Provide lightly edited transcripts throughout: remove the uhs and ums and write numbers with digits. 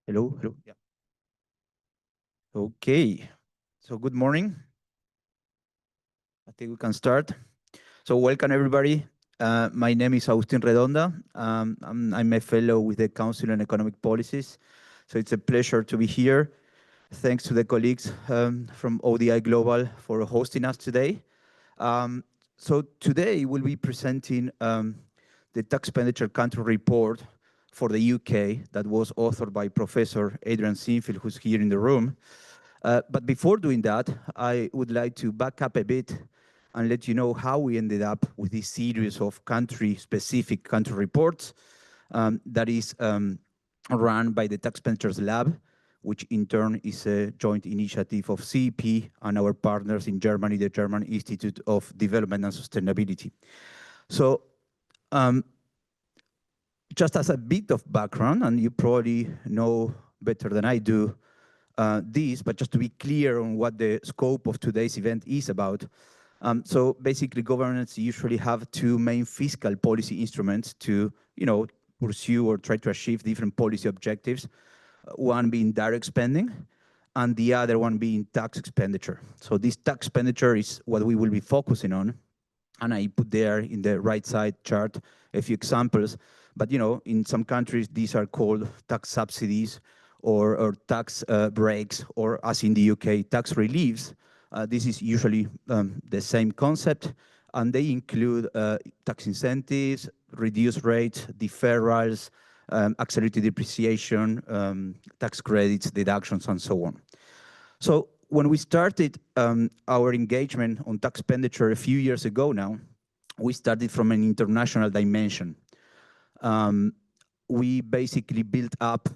Hello, hello. Yeah. Okay. So good morning. I think we can start. So welcome everybody. My name is Agustin Redonda. I'm a fellow with the Council on Economic Policies. So it's a pleasure to be here. Thanks to the colleagues from ODI Global for hosting us today. So today we'll be presenting the tax expenditure country report for the UK that was authored by Professor Adrian Sinfield, who's here in the room. But before doing that, I would like to back up a bit and let you know how we ended up with this series of country-specific country reports that is run by the Tax Expenditures Lab, which in turn is a joint initiative of CEP and our partners in Germany, the German Institute of Development and Sustainability. So just as a bit of background, and you probably know better than I do this, but just to be clear on what the scope of today's event is about. So basically, governments usually have two main fiscal policy instruments to, pursue or try to achieve different policy objectives. One being direct spending, and the other one being tax expenditure. So this tax expenditure is what we will be focusing on. And I put there in the right side chart a few examples. But in some countries, these are called tax subsidies or tax breaks, or as in the UK, tax reliefs. This is usually the same concept, and they include tax incentives, reduced rates, deferrals, accelerated depreciation, tax credits, deductions, and so on. So when we started our engagement on tax expenditure a few years ago now, we started from an international dimension. We basically built up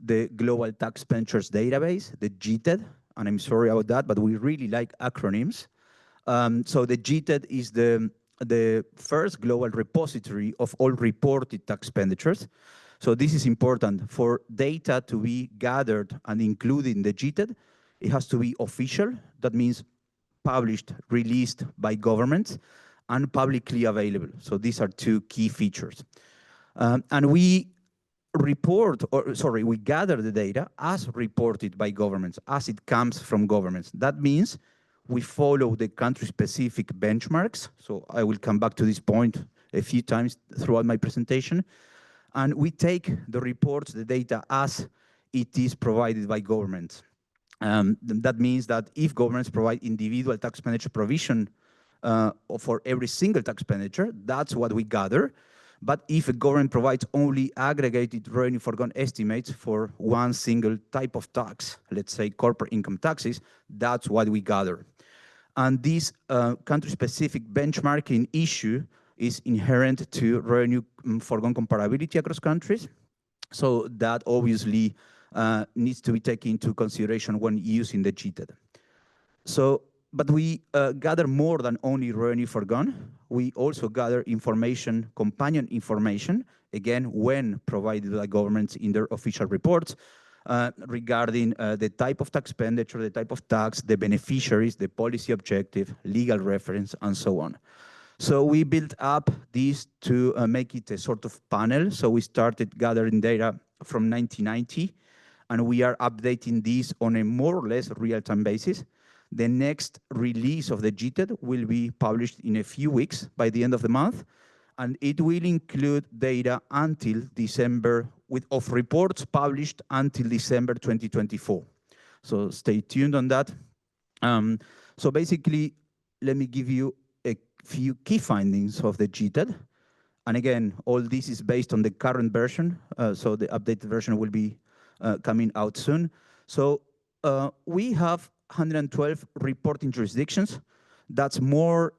the Global Tax Expenditures Database, the GTED, and I'm sorry about that, but we really like acronyms. So the GTED is the first global repository of all reported tax expenditures. So this is important. For data to be gathered and included in the GTED, it has to be official. That means published, released by governments, and publicly available. So these are two key features. And we gather the data as reported by governments, as it comes from governments. That means we follow the country-specific benchmarks. So I will come back to this point a few times throughout my presentation. And we take the reports, the data, as it is provided by governments. That means that if governments provide individual tax expenditure provision for every single tax expenditure, that's what we gather. But if a government provides only aggregated revenue foregone estimates for one single type of tax, let's say corporate income taxes, that's what we gather. And this country-specific benchmarking issue is inherent to revenue foregone comparability across countries. So that obviously needs to be taken into consideration when using the GTED. So, but we gather more than only revenue foregone. We also gather information, companion information, again, when provided by governments in their official reports, regarding the type of tax expenditure, the type of tax, the beneficiaries, the policy objective, legal reference, and so on. So we built up this to make it a sort of panel. So we started gathering data from 1990, and we are updating this on a more or less real-time basis. The next release of the GTED will be published in a few weeks by the end of the month, and it will include data until December, of reports published until December 2024. So stay tuned on that. So basically, let me give you a few key findings of the GTED. And again, all this is based on the current version, so the updated version will be coming out soon. So we have 112 reporting jurisdictions. That's more,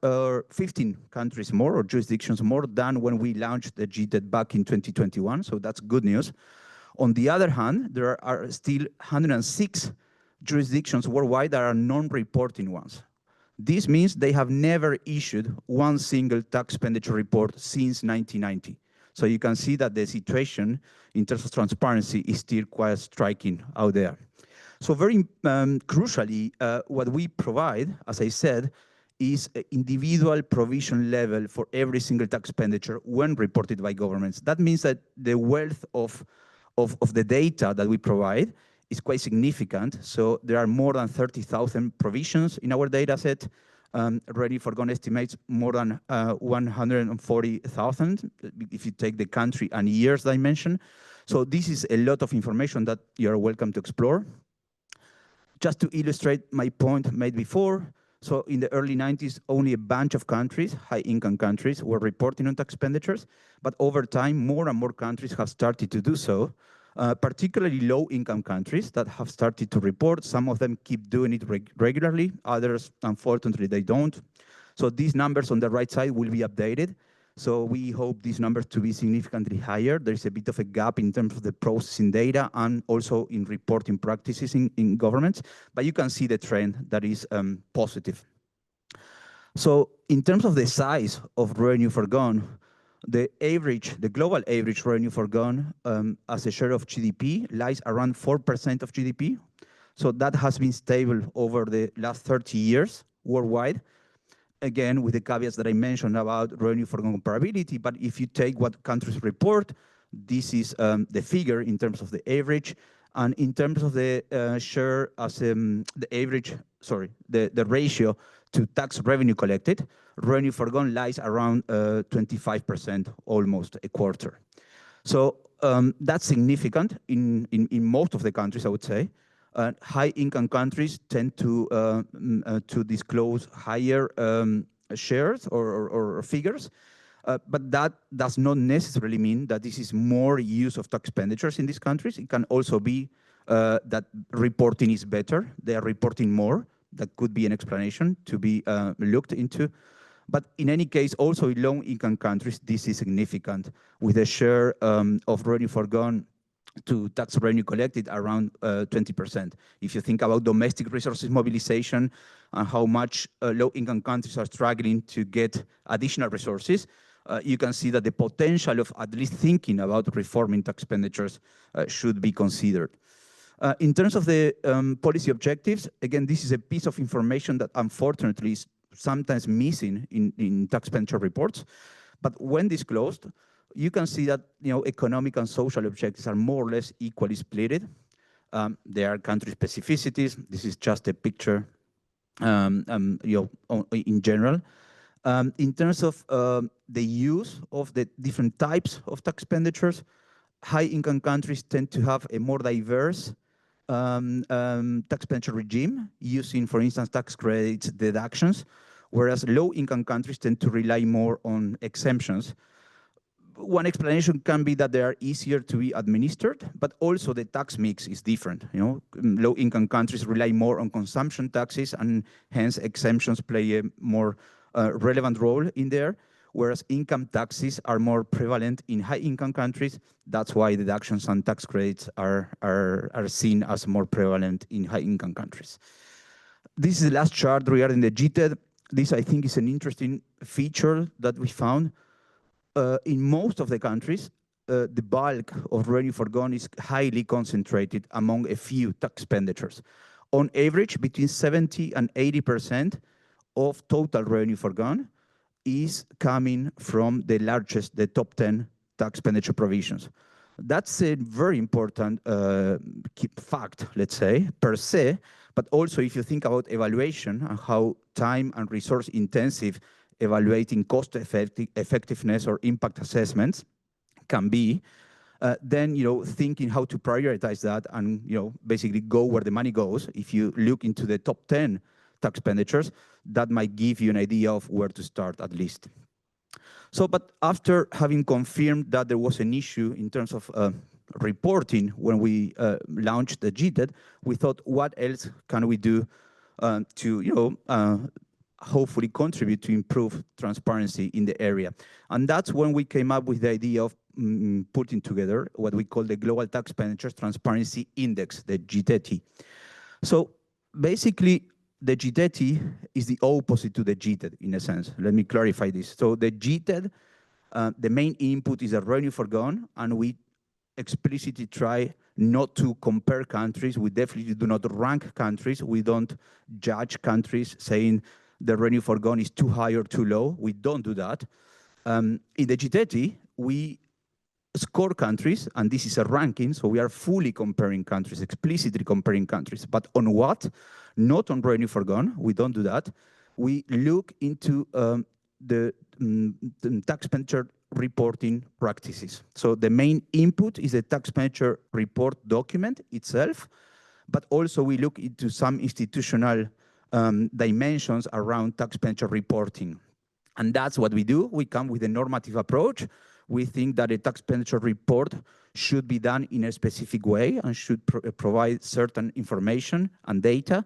15 countries more, or jurisdictions more than when we launched the GTED back in 2021, so that's good news. On the other hand, there are still 106 jurisdictions worldwide that are non-reporting ones. This means they have never issued one single tax expenditure report since 1990. So you can see that the situation in terms of transparency is still quite striking out there. So very crucially, what we provide, as I said, is an individual provision level for every single tax expenditure when reported by governments. That means that the wealth of of the data that we provide is quite significant. So there are more than 30,000 provisions in our data set. Revenue foregone estimates more than 140,000 if you take the country and years dimension. So this is a lot of information that you're welcome to explore. Just to illustrate my point made before, so in the early 90s, only a bunch of countries, high-income countries, were reporting on tax expenditures. But over time, more and more countries have started to do so, particularly low-income countries that have started to report. Some of them keep doing it regularly. Others, unfortunately, they don't. So these numbers on the right side will be updated. So we hope these numbers to be significantly higher. There's a bit of a gap in terms of the processing data and also in reporting practices in governments, but you can see the trend that is positive. So in terms of the size of revenue foregone, the global average revenue foregone as a share of GDP lies around 4% of GDP. So that has been stable over the last 30 years worldwide. Again, with the caveats that I mentioned about revenue foregone comparability, but if you take what countries report, this is the figure in terms of the average, and in terms of the share as the average, sorry, the ratio to tax revenue collected, revenue foregone lies around 25%, almost a quarter. So that's significant in most of the countries, I would say. High-income countries tend to disclose higher shares or figures, but that does not necessarily mean that this is more use of tax expenditures in these countries. It can also be that reporting is better. They are reporting more. That could be an explanation to be looked into. But in any case, also in low-income countries, this is significant, with a share of revenue foregone to tax revenue collected around 20%. If you think about domestic resources mobilization and how much low-income countries are struggling to get additional resources, you can see that the potential of at least thinking about reforming tax expenditures should be considered. In terms of the policy objectives, again, this is a piece of information that unfortunately is sometimes missing in tax expenditure reports. But when disclosed, you can see that economic and social objectives are more or less equally split. There are country specificities. This is just a picture in general. In terms of the use of the different types of tax expenditures, high-income countries tend to have a more diverse tax expenditure regime, using, for instance, tax credits, deductions, whereas low-income countries tend to rely more on exemptions. One explanation can be that they are easier to be administered, but also the tax mix is different. Low-income countries rely more on consumption taxes, and hence exemptions play a more relevant role in there, whereas income taxes are more prevalent in high-income countries. That's why deductions and tax credits are seen as more prevalent in high-income countries. This is the last chart regarding the GTED. This, I think, is an interesting feature that we found. In most of the countries, the bulk of revenue foregone is highly concentrated among a few tax expenditures. On average, between 70 and 80% of total revenue foregone is coming from the top 10 tax expenditure provisions. That's a very important fact, let's say, per se, but also if you think about evaluation and how time and resource intensive evaluating cost effectiveness or impact assessments can be, then thinking how to prioritize that and basically go where the money goes. If you look into the top 10 tax expenditures, that might give you an idea of where to start at least. So, but after having confirmed that there was an issue in terms of reporting when we launched the GTED, we thought, what else can we do to hopefully contribute to improve transparency in the area? And that's when we came up with the idea of putting together what we call the Global Tax Expenditures Transparency Index, the GTET. So basically, the GTET is the opposite to the GTED in a sense. Let me clarify this. So the GTED, the main input is a revenue foregone, and we explicitly try not to compare countries. We definitely do not rank countries. We don't judge countries saying the revenue foregone is too high or too low. We don't do that. In the GTET, we score countries, and this is a ranking, so we are fully comparing countries, explicitly comparing countries. But on what? Not on revenue forgone, we don't do that. We look into the tax expenditure reporting practices. So the main input is the tax expenditure report document itself, but also we look into some institutional dimensions around tax expenditure reporting. And that's what we do. We come with a normative approach. We think that a tax expenditure report should be done in a specific way and should provide certain information and data.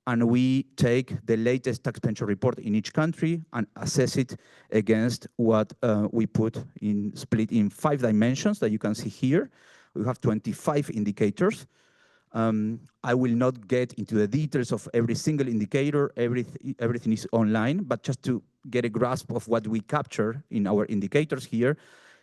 And we take the latest tax expenditure report in each country and assess it against what we put in, split in 5 dimensions that you can see here. We have 25 indicators. I will not get into the details of every single indicator. Everything is online, but just to get a grasp of what we capture in our indicators here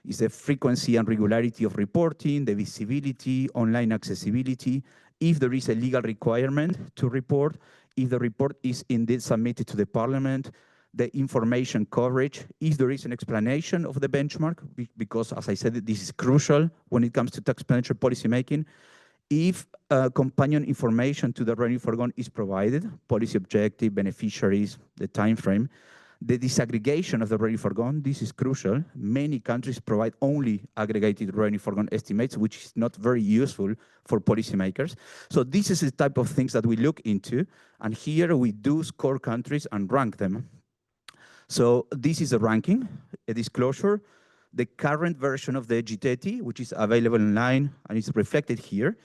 is the frequency and regularity of reporting, the visibility, online accessibility, if there is a legal requirement to report, if the report is indeed submitted to the parliament, the information coverage, if there is an explanation of the benchmark, because as I said, this is crucial when it comes to tax expenditure policy making, if companion information to the revenue forgone is provided, policy objective, beneficiaries, the time frame, the disaggregation of the revenue forgone, this is crucial. Many countries provide only aggregated revenue forgone estimates, which is not very useful for policymakers. So this is the type of things that we look into, and here we do score countries and rank them. So this is a ranking, a disclosure. The current version of the GTETI, which is available online and is reflected here,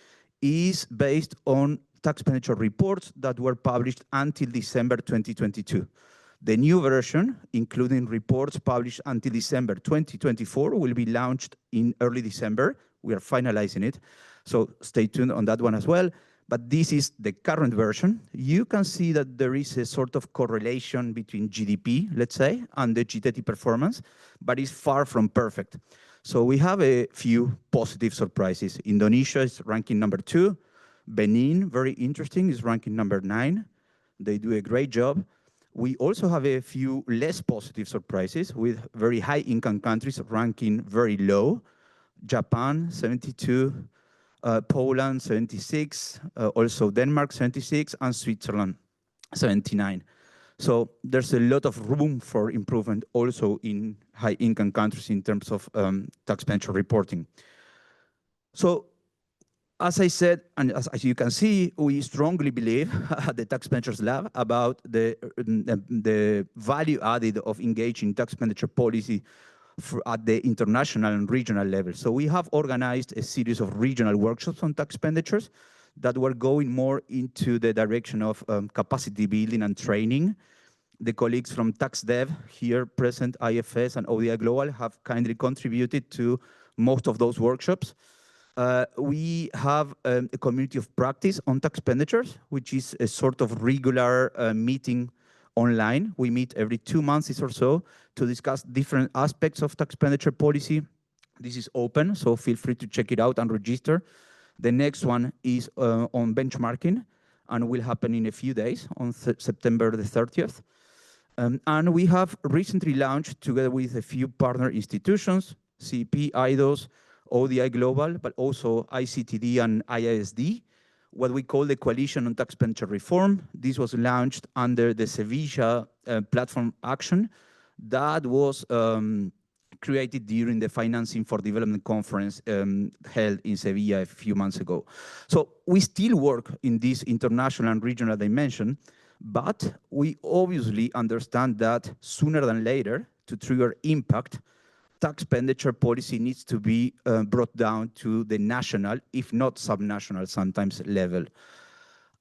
is based on tax expenditure reports that were published until December 2022. The new version, including reports published until December 2024, will be launched in early December. We are finalizing it, so stay tuned on that one as well. But this is the current version. You can see that there is a sort of correlation between GDP, let's say, and the GTETI performance, but it's far from perfect. So we have a few positive surprises. Indonesia is ranking number 2. Benin, very interesting, is ranking number 9. They do a great job. We also have a few less positive surprises with very high income countries ranking very low. Japan, 72, Poland, 76, also Denmark, 76, and Switzerland, 79. So there's a lot of room for improvement also in high income countries in terms of tax expenditure reporting. So as I said, and as you can see, we strongly believe at the Tax Expenditures Lab about the value added of engaging tax expenditure policy at the international and regional level. So we have organized a series of regional workshops on tax expenditures that were going more into the direction of capacity building and training. The colleagues from TaxDev here present, IFS and ODI Global, have kindly contributed to most of those workshops. We have a community of practice on tax expenditures, which is a sort of regular meeting online. We meet every 2 months or so to discuss different aspects of tax expenditure policy. This is open, so feel free to check it out and register. The next one is on benchmarking and will happen in a few days on September the 30th. And we have recently launched, together with a few partner institutions, CP, IDOS, ODI Global, but also ICTD and IISD, what we call the Coalition on Tax Expenditure Reform. This was launched under the Sevilla Platform Action that was created during the Financing for Development Conference held in Sevilla a few months ago. So we still work in this international and regional dimension, but we obviously understand that sooner than later, to trigger impact, tax expenditure policy needs to be brought down to the national, if not subnational sometimes, level.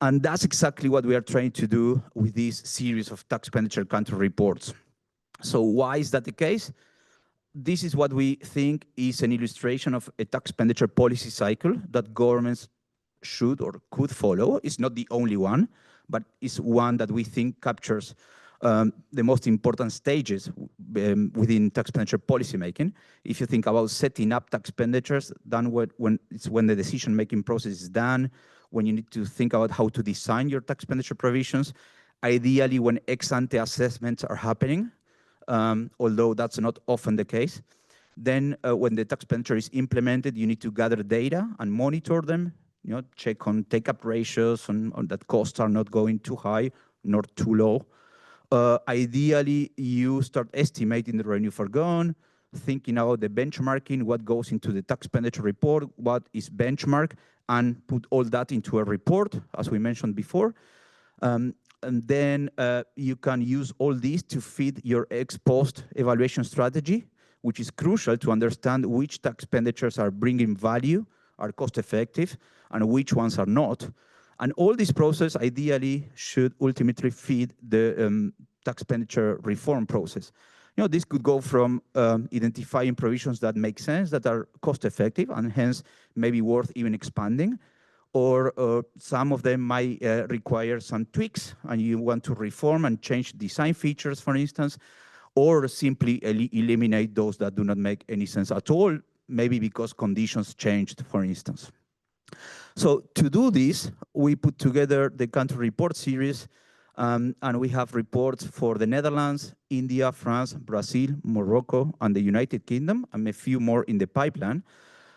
And that's exactly what we are trying to do with this series of tax expenditure country reports. So why is that the case? This is what we think is an illustration of a tax expenditure policy cycle that governments should or could follow. It's not the only one, but it's one that we think captures the most important stages within tax expenditure policy making. If you think about setting up tax expenditures, then when the decision-making process is done, when you need to think about how to design your tax expenditure provisions, ideally when ex-ante assessments are happening, although that's not often the case. Then when the tax expenditure is implemented, you need to gather data and monitor them, check on take-up ratios, on that costs are not going too high, nor too low. Ideally, you start estimating the revenue forgone, thinking about the benchmarking, what goes into the tax expenditure report, what is benchmark, and put all that into a report, as we mentioned before. And then you can use all these to feed your ex-post evaluation strategy, which is crucial to understand which tax expenditures are bringing value, are cost-effective, and which ones are not. And all this process ideally should ultimately feed the tax expenditure reform process. This could go from identifying provisions that make sense, that are cost-effective, and hence maybe worth even expanding, or some of them might require some tweaks, and you want to reform and change design features, for instance, or simply eliminate those that do not make any sense at all, maybe because conditions changed, for instance. So to do this, we put together the country report series, and we have reports for the Netherlands, India, France, Brazil, Morocco, and the United Kingdom, and a few more in the pipeline.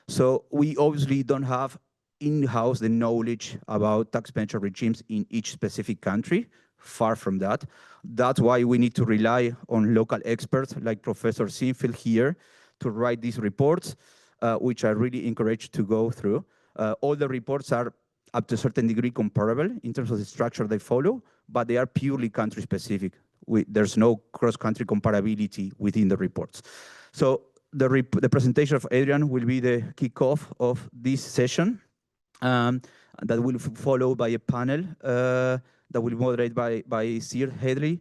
So we obviously don't have in-house the knowledge about tax expenditure regimes in each specific country, far from that. That's why we need to rely on local experts like Professor Sinfield here to write these reports, which I really encourage to go through. All the reports are up to a certain degree comparable in terms of the structure they follow, but they are purely country specific. There's no cross-country comparability within the reports. So the presentation of Adrian will be the kickoff of this session. That will be followed by a panel that will be moderated by Sir Hedley.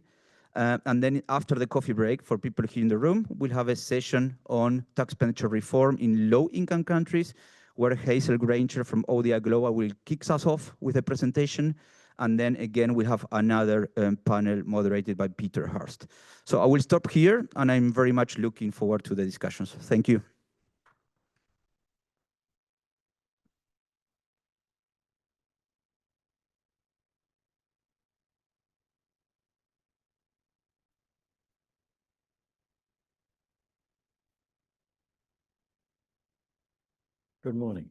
And then after the coffee break, for people here in the room, we'll have a session on tax expenditure reform in low-income countries, where Hazel Granger from ODI Global will kick us off with a presentation. And then again, we have another panel moderated by Peter Hurst. So I will stop here, and I'm very much looking forward to the discussions. Thank you. Good morning.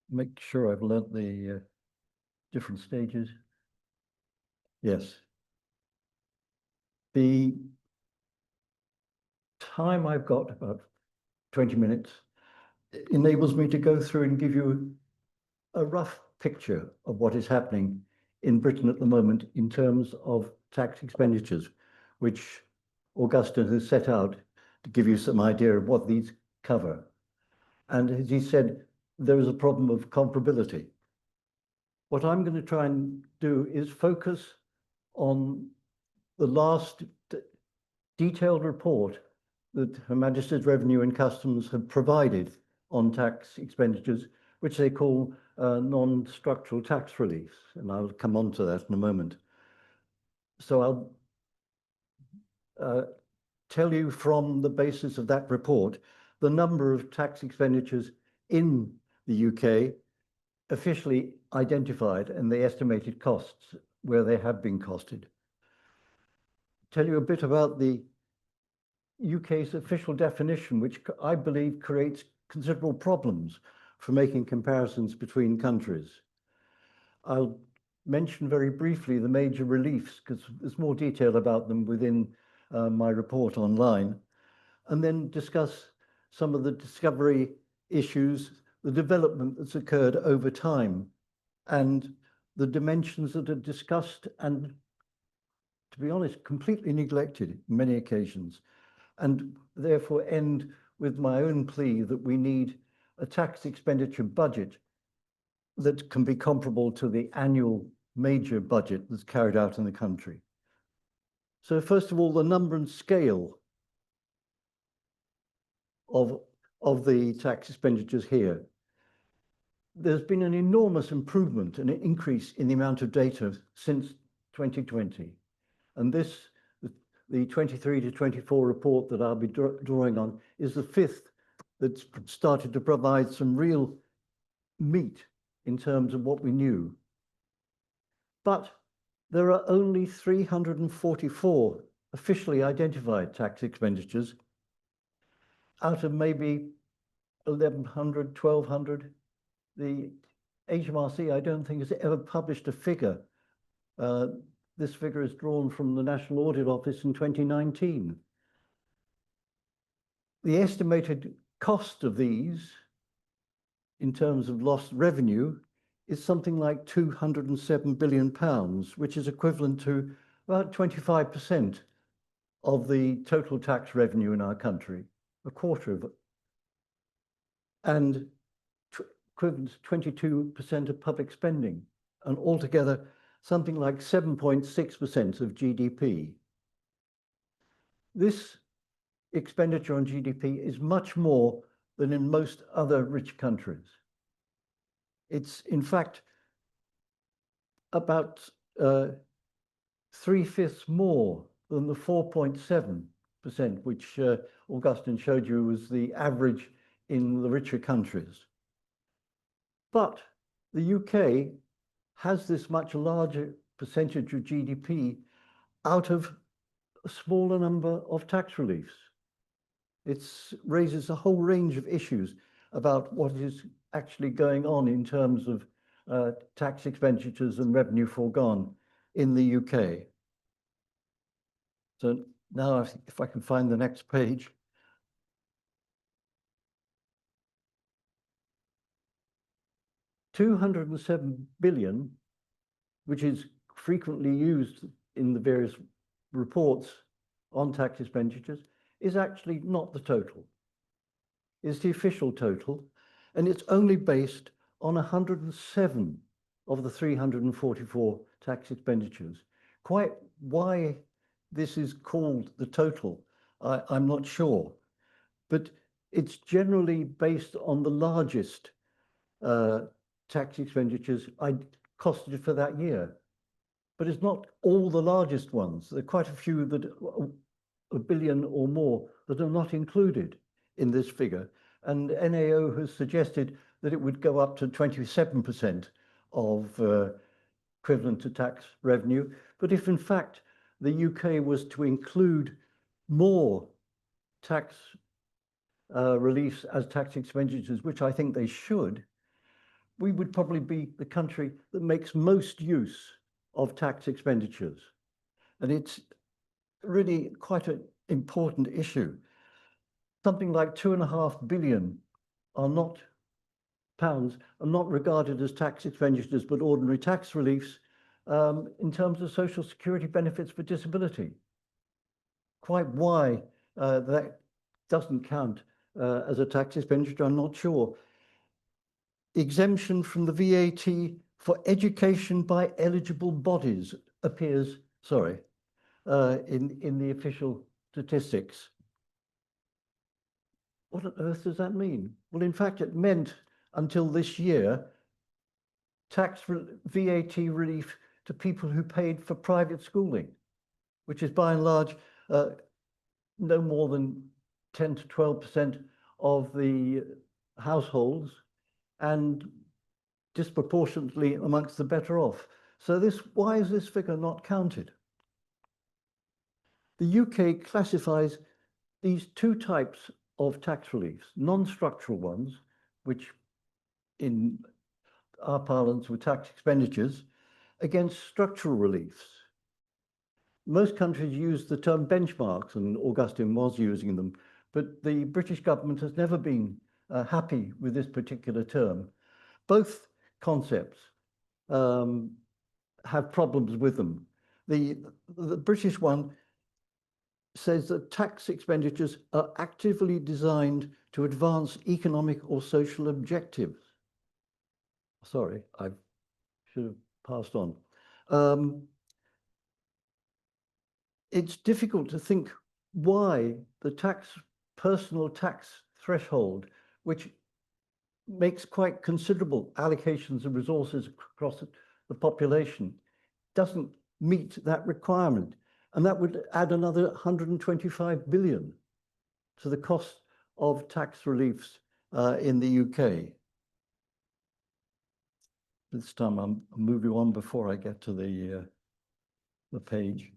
Make sure I've learnt the different stages. Yes. The time I've got, about 20 minutes, enables me to go through and give you a rough picture of what is happening in Britain at the moment in terms of tax expenditures, which Augustin has set out to give you some idea of what these cover. And as he said, there is a problem of comparability. What I'm going to try and do is focus on the last detailed report that Her Majesty's Revenue and Customs have provided on tax expenditures, which they call non-structural tax reliefs. And I'll come on to that in a moment. So I'll tell you from the basis of that report, the number of tax expenditures in the UK officially identified and the estimated costs where they have been costed. Tell you a bit about the UK's official definition, which I believe creates considerable problems for making comparisons between countries. I'll mention very briefly the major reliefs, because there's more detail about them within my report online, and then discuss some of the discovery issues, the development that's occurred over time, and the dimensions that are discussed and, to be honest, completely neglected in many occasions, and therefore end with my own plea that we need a tax expenditure budget that can be comparable to the annual major budget that's carried out in the country. So first of all, the number and scale of the tax expenditures here. There's been an enormous improvement and an increase in the amount of data since 2020. And this, the 23 to 24 report that I'll be drawing on, is the fifth that's started to provide some real meat in terms of what we knew. But there are only 344 officially identified tax expenditures out of maybe 1,100, 1,200. The HMRC, I don't think, has ever published a figure. This figure is drawn from the National Audit Office in 2019. The estimated cost of these in terms of lost revenue is something like £207 billion, which is equivalent to about 25% of the total tax revenue in our country, a quarter of it, and equivalent to 22% of public spending, and altogether something like 7.6% of GDP. This expenditure on GDP is much more than in most other rich countries. It's in fact about 3/5 more than the 4.7%, which Augustine showed you was the average in the richer countries. But the UK has this much larger percentage of GDP out of a smaller number of tax reliefs. It raises a whole range of issues about what is actually going on in terms of tax expenditures and revenue foregone in the UK. So now, if I can find the next page. $207 billion, which is frequently used in the various reports on tax expenditures, is actually not the total. It's the official total, and it's only based on 107 of the 344 tax expenditures. Quite why this is called the total, I'm not sure, but it's generally based on the largest tax expenditures costed for that year. But it's not all the largest ones. There are quite a few that a billion or more that are not included in this figure. And NAO has suggested that it would go up to 27% of equivalent to tax revenue. But if in fact the UK was to include more tax reliefs as tax expenditures, which I think they should, we would probably be the country that makes most use of tax expenditures. And it's really quite an important issue. Something like £2.5 billion pounds are not regarded as tax expenditures, but ordinary tax reliefs in terms of social security benefits for disability. Quite why that doesn't count as a tax expenditure, I'm not sure. Exemption from the VAT for education by eligible bodies appears, in the official statistics. What on earth does that mean? Well, in fact, it meant until this year, VAT relief to people who paid for private schooling, which is by and large no more than 10 to 12% of the households, and disproportionately amongst the better off. So why is this figure not counted? The UK classifies these two types of tax reliefs, non-structural ones, which in our parlance were tax expenditures, against structural reliefs. Most countries use the term benchmarks, and Augustine was using them, but the British government has never been happy with this particular term. Both concepts have problems with them. The British one says that tax expenditures are actively designed to advance economic or social objectives. Sorry, I should have passed on. It's difficult to think why the personal tax threshold, which makes quite considerable allocations of resources across the population, doesn't meet that requirement. And that would add another 125 billion to the cost of tax reliefs in the UK. This time I'm moving on before I get to the page.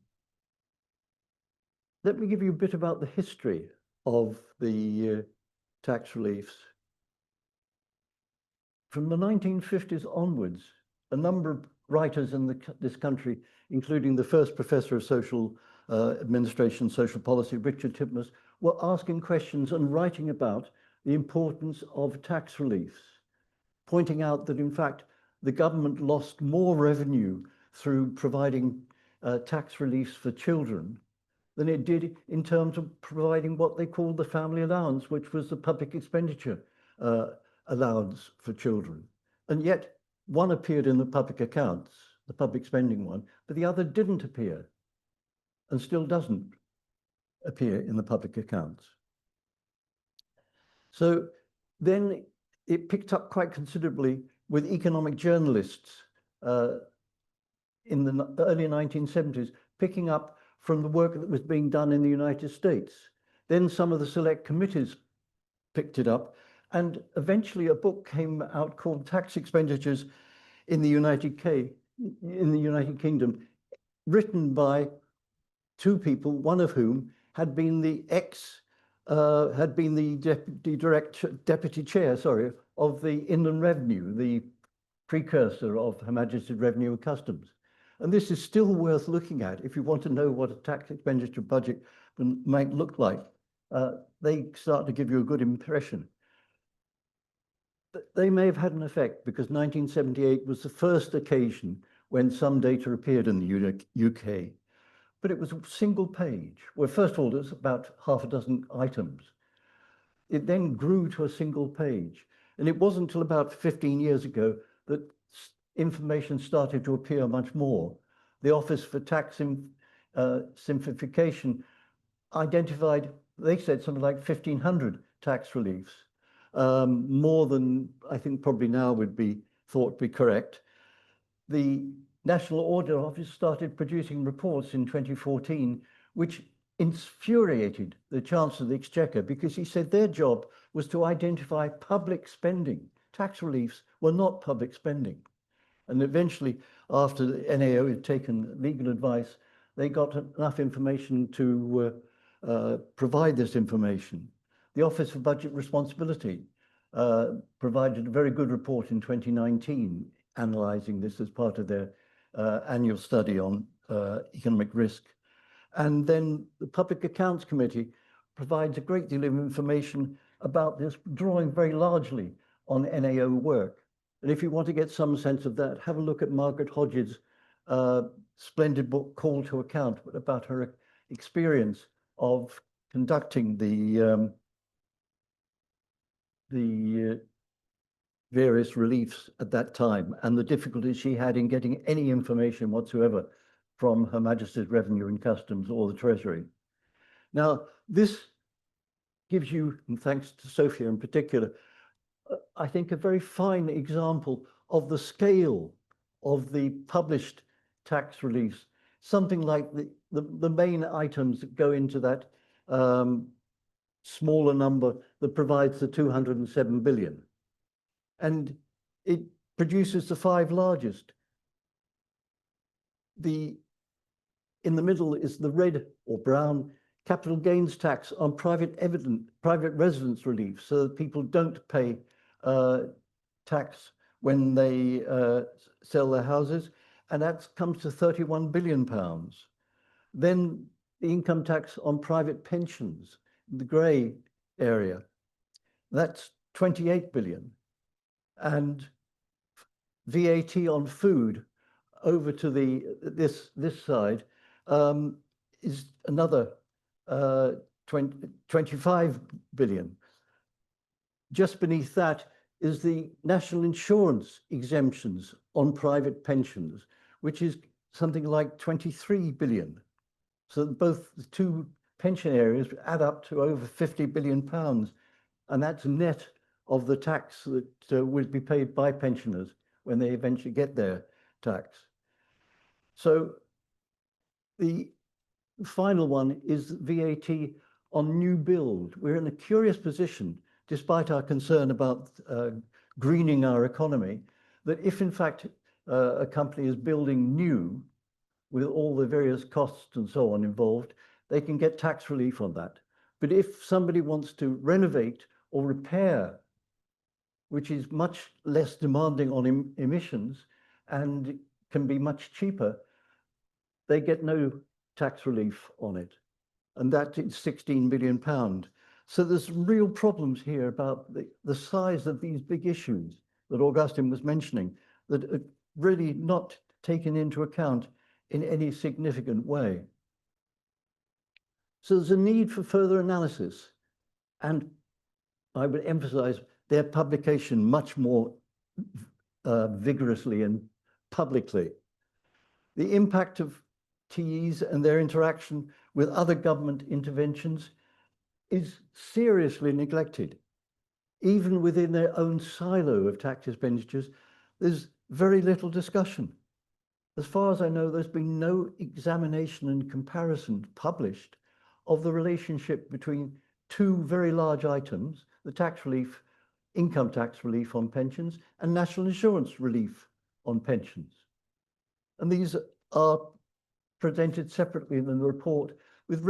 Let me give you a bit about the history of the tax reliefs. From the 1950s onwards, a number of writers in this country, including the first professor of social administration, social policy, Richard Titmuss, were asking questions and writing about the importance of tax reliefs, pointing out that, in fact, the government lost more revenue through providing tax reliefs for children than it did in terms of providing what they called the family allowance, which was the public expenditure allowance for children. And yet one appeared in the public accounts, the public spending one, but the other didn't appear and still doesn't appear in the public accounts. So then it picked up quite considerably with economic journalists in the early 1970s, picking up from the work that was being done in the United States. Then some of the select committees picked it up, and eventually a book came out called Tax Expenditures in the United Kingdom, written by two people, one of whom had been the deputy chair, of the Inland Revenue, the precursor of Her Majesty's Revenue and Customs. And this is still worth looking at if you want to know what a tax expenditure budget might look like. They start to give you a good impression. They may have had an effect because 1978 was the first occasion when some data appeared in the UK, but it was a single page, where first of all, there's about half a dozen items. It then grew to a single page. And it wasn't until about 15 years ago that information started to appear much more. The Office for Tax Simplification identified, they said, something like 1,500 tax reliefs, more than I think probably now would be thought to be correct. The National Audit Office started producing reports in 2014, which infuriated the Chancellor of the Exchequer because he said their job was to identify public spending. Tax reliefs were not public spending. And eventually, after the NAO had taken legal advice, they got enough information to provide this information. The Office for Budget Responsibility provided a very good report in 2019, analysing this as part of their annual study on economic risk. And then the Public Accounts Committee provides a great deal of information about this, drawing very largely on NAO work. And if you want to get some sense of that, have a look at Margaret Hodges' splendid book, Call to Account, about her experience of conducting the various reliefs at that time and the difficulties she had in getting any information whatsoever from Her Majesty's Revenue and Customs or the Treasury. Now, this gives you, and thanks to Sophia in particular, I think a very fine example of the scale of the published tax reliefs, something like the main items that go into that smaller number that provides the 207 billion. And it produces the five largest. In the middle is the red or brown capital gains tax on private residence relief, so that people don't pay tax when they sell their houses, and that comes to £31 billion. Then the income tax on private pensions, the grey area, that's 28 billion. And VAT on food over to this side is another 25 billion. Just beneath that is the national insurance exemptions on private pensions, which is something like 23 billion. So both the two pension areas add up to over 50 billion pounds, and that's net of the tax that would be paid by pensioners when they eventually get their tax. So the final one is VAT on new build. We're in a curious position, despite our concern about greening our economy, that if in fact a company is building new with all the various costs and so on involved, they can get tax relief on that. But if somebody wants to renovate or repair, which is much less demanding on emissions and can be much cheaper, they get no tax relief on it. And that is £16 billion. So there's some real problems here about the size of these big issues that Augustine was mentioning that are really not taken into account in any significant way. So there's a need for further analysis, and I would emphasize their publication much more vigorously and publicly. The impact of TEs and their interaction with other government interventions is seriously neglected. Even within their own silo of tax expenditures, there's very little discussion. As far as I know, there's been no examination and comparison published of the relationship between two very large items, the tax relief, income tax relief on pensions, and national insurance relief on pensions. And these are presented separately in the report with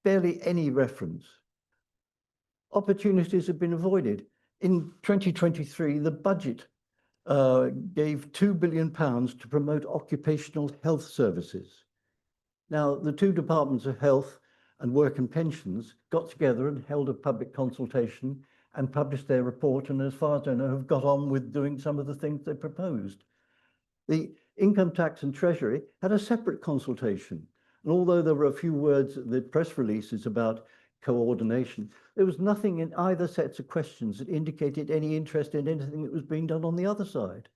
barely any reference. Opportunities have been avoided. In 2023, the budget gave £2 billion to promote occupational health services. Now, the two departments of health and work and pensions got together and held a public consultation and published their report, and as far as I know, have got on with doing some of the things they proposed. The Income Tax and Treasury had a separate consultation, and although there were a few words in the press releases about coordination, there was nothing in either sets of questions that indicated any interest in anything that was being done on the other side.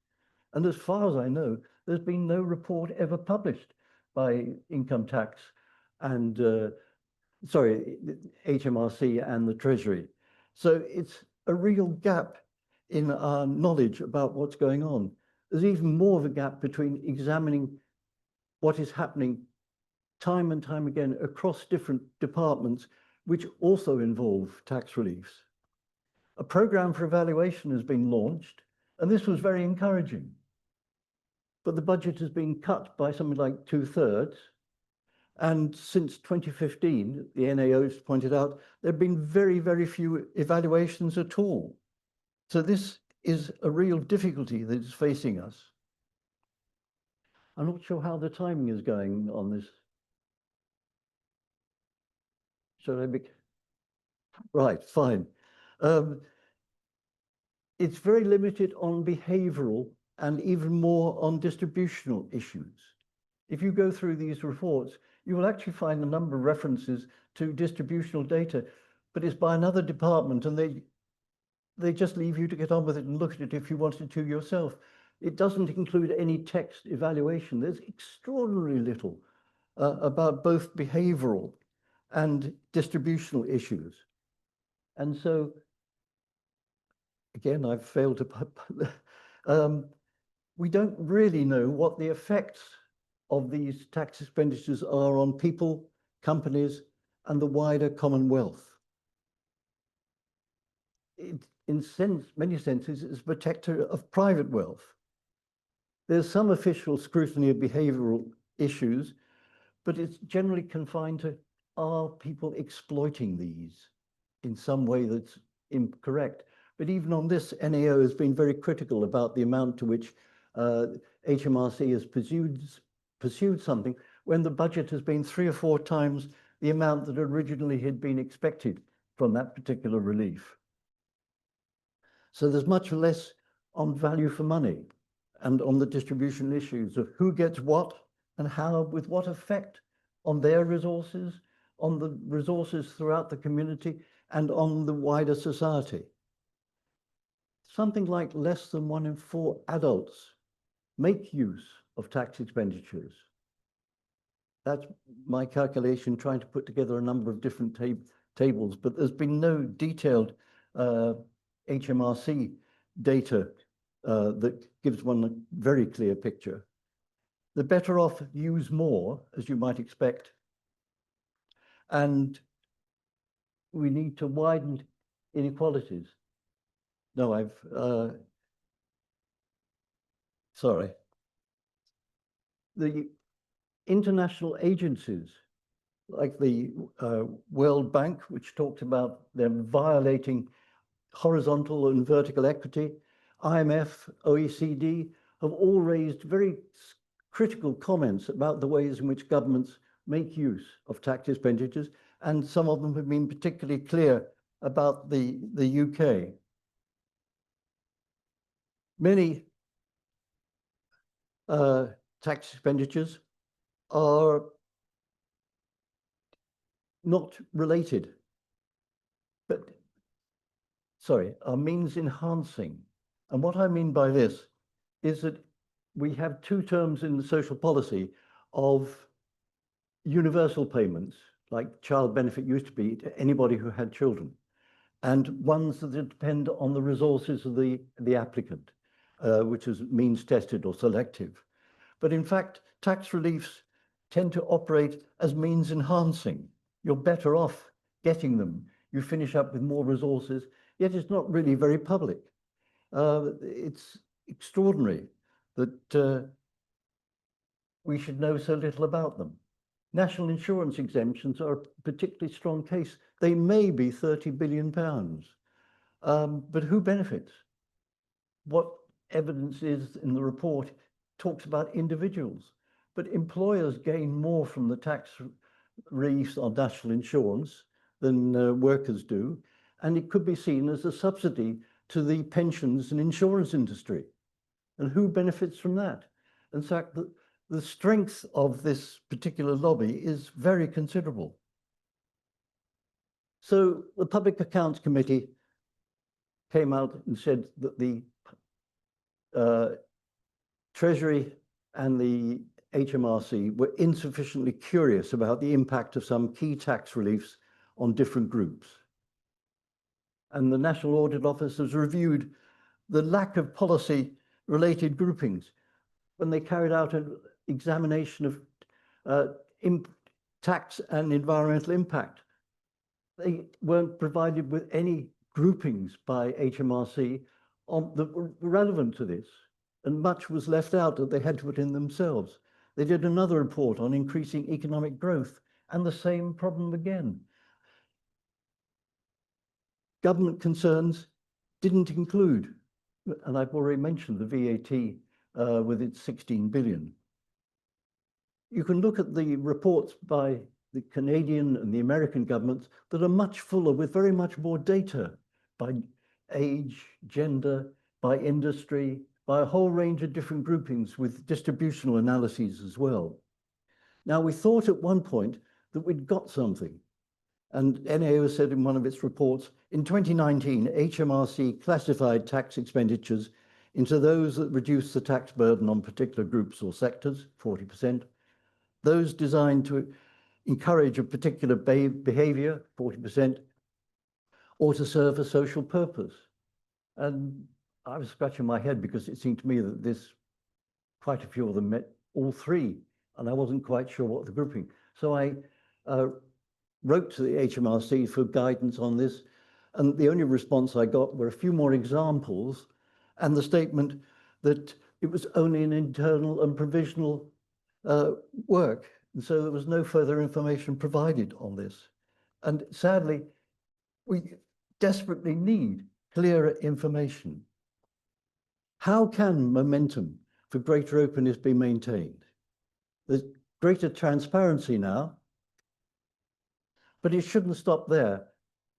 And as far as I know, there's been no report ever published by Income Tax and, HMRC and the Treasury. So it's a real gap in our knowledge about what's going on. There's even more of a gap between examining what is happening time and time again across different departments, which also involve tax reliefs. A program for evaluation has been launched, and this was very encouraging. But the budget has been cut by something like 2/3. And since 2015, the NAO's pointed out, there have been very, very few evaluations at all. So this is a real difficulty that is facing us. I'm not sure how the timing is going on this. Should I be? Right, fine. It's very limited on behavioral and even more on distributional issues. If you go through these reports, you will actually find a number of references to distributional data, but it's by another department, and they just leave you to get on with it and look at it if you wanted to yourself. It doesn't include any text evaluation. There's extraordinarily little about both behavioral and distributional issues. And so, again, I've failed to... we don't really know what the effects of these tax expenditures are on people, companies, and the wider Commonwealth. In many senses, it's a protector of private wealth. There's some official scrutiny of behavioral issues, but it's generally confined to, are people exploiting these in some way that's incorrect? But even on this, NAO has been very critical about the amount to which HMRC has pursued something when the budget has been 3 or 4 times the amount that originally had been expected from that particular relief. So there's much less on value for money and on the distribution issues of who gets what and how, with what effect on their resources, on the resources throughout the community, and on the wider society. Something like less than 1 in 4 adults make use of tax expenditures. That's my calculation, trying to put together a number of different tables, but there's been no detailed HMRC data that gives one a very clear picture. The better off use more, as you might expect, and we need to widen inequalities. No, sorry. The international agencies like the World Bank, which talked about them violating horizontal and vertical equity. IMF, OECD have all raised very critical comments about the ways in which governments make use of tax expenditures, and some of them have been particularly clear about the UK. Many tax expenditures are not related, but are means enhancing. And what I mean by this is that we have two terms in the social policy of universal payments, like child benefit used to be to anybody who had children, and ones that depend on the resources of the applicant, which is means tested or selective. But in fact, tax reliefs tend to operate as means enhancing. You're better off getting them. You finish up with more resources, yet it's not really very public. It's extraordinary that we should know so little about them. National insurance exemptions are a particularly strong case. They may be £30 billion, but who benefits? What evidence is in the report talks about individuals, but employers gain more from the tax reliefs on national insurance than workers do, and it could be seen as a subsidy to the pensions and insurance industry. And who benefits from that? In fact, the strength of this particular lobby is very considerable. So the Public Accounts Committee came out and said that the Treasury and the HMRC were insufficiently curious about the impact of some key tax reliefs on different groups. And the National Audit Office has reviewed the lack of policy-related groupings when they carried out an examination of tax and environmental impact. They weren't provided with any groupings by HMRC that were relevant to this, and much was left out that they had to put in themselves. They did another report on increasing economic growth, and the same problem again. Government concerns didn't include, and I've already mentioned the VAT with its 16 billion. You can look at the reports by the Canadian and the American governments that are much fuller with very much more data by age, gender, by industry, by a whole range of different groupings with distributional analyses as well. Now, we thought at one point that we'd got something. And NAO said in one of its reports, in 2019, HMRC classified tax expenditures into those that reduce the tax burden on particular groups or sectors, 40%, those designed to encourage a particular behavior, 40%, or to serve a social purpose. And I was scratching my head because it seemed to me that quite a few of them met all three, and I wasn't quite sure what the grouping. So I wrote to the HMRC for guidance on this, and the only response I got were a few more examples and the statement that it was only an internal and provisional work, and so there was no further information provided on this. And sadly, we desperately need clearer information. How can momentum for greater openness be maintained? There's greater transparency now, but it shouldn't stop there.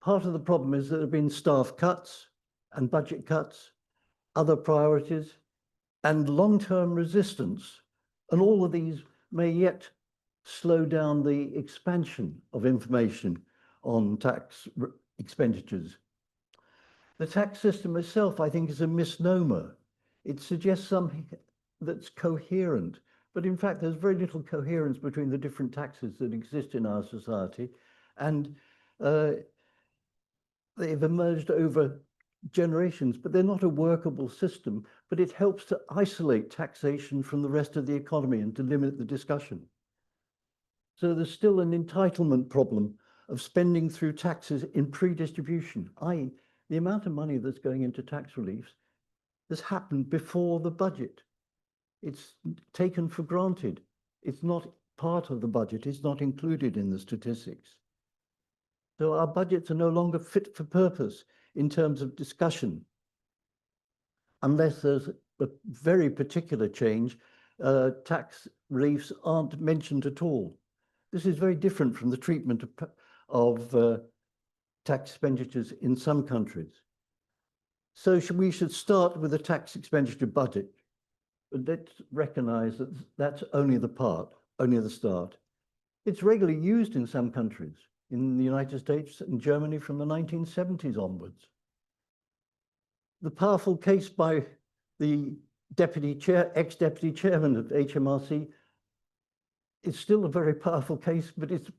Part of the problem is that there have been staff cuts and budget cuts, other priorities, and long-term resistance. And all of these may yet slow down the expansion of information on tax expenditures. The tax system itself, I think, is a misnomer. It suggests something that's coherent, but in fact, there's very little coherence between the different taxes that exist in our society, and they've emerged over generations, but they're not a workable system, but it helps to isolate taxation from the rest of the economy and to limit the discussion. So there's still an entitlement problem of spending through taxes in pre-distribution, i.e. the amount of money that's going into tax reliefs has happened before the budget. It's taken for granted. It's not part of the budget is not included in the statistics. So our budgets are no longer fit for purpose in terms of discussion, unless there's a very particular change. Tax reliefs aren't mentioned at all. This is very different from the treatment of tax expenditures in some countries. So we should start with a tax expenditure budget. But let's recognize that that's only the part, only the start. It's regularly used in some countries, in the United States and Germany from the 1970s onwards. The powerful case by the ex-deputy chairman of HMRC is still a very powerful case, but it's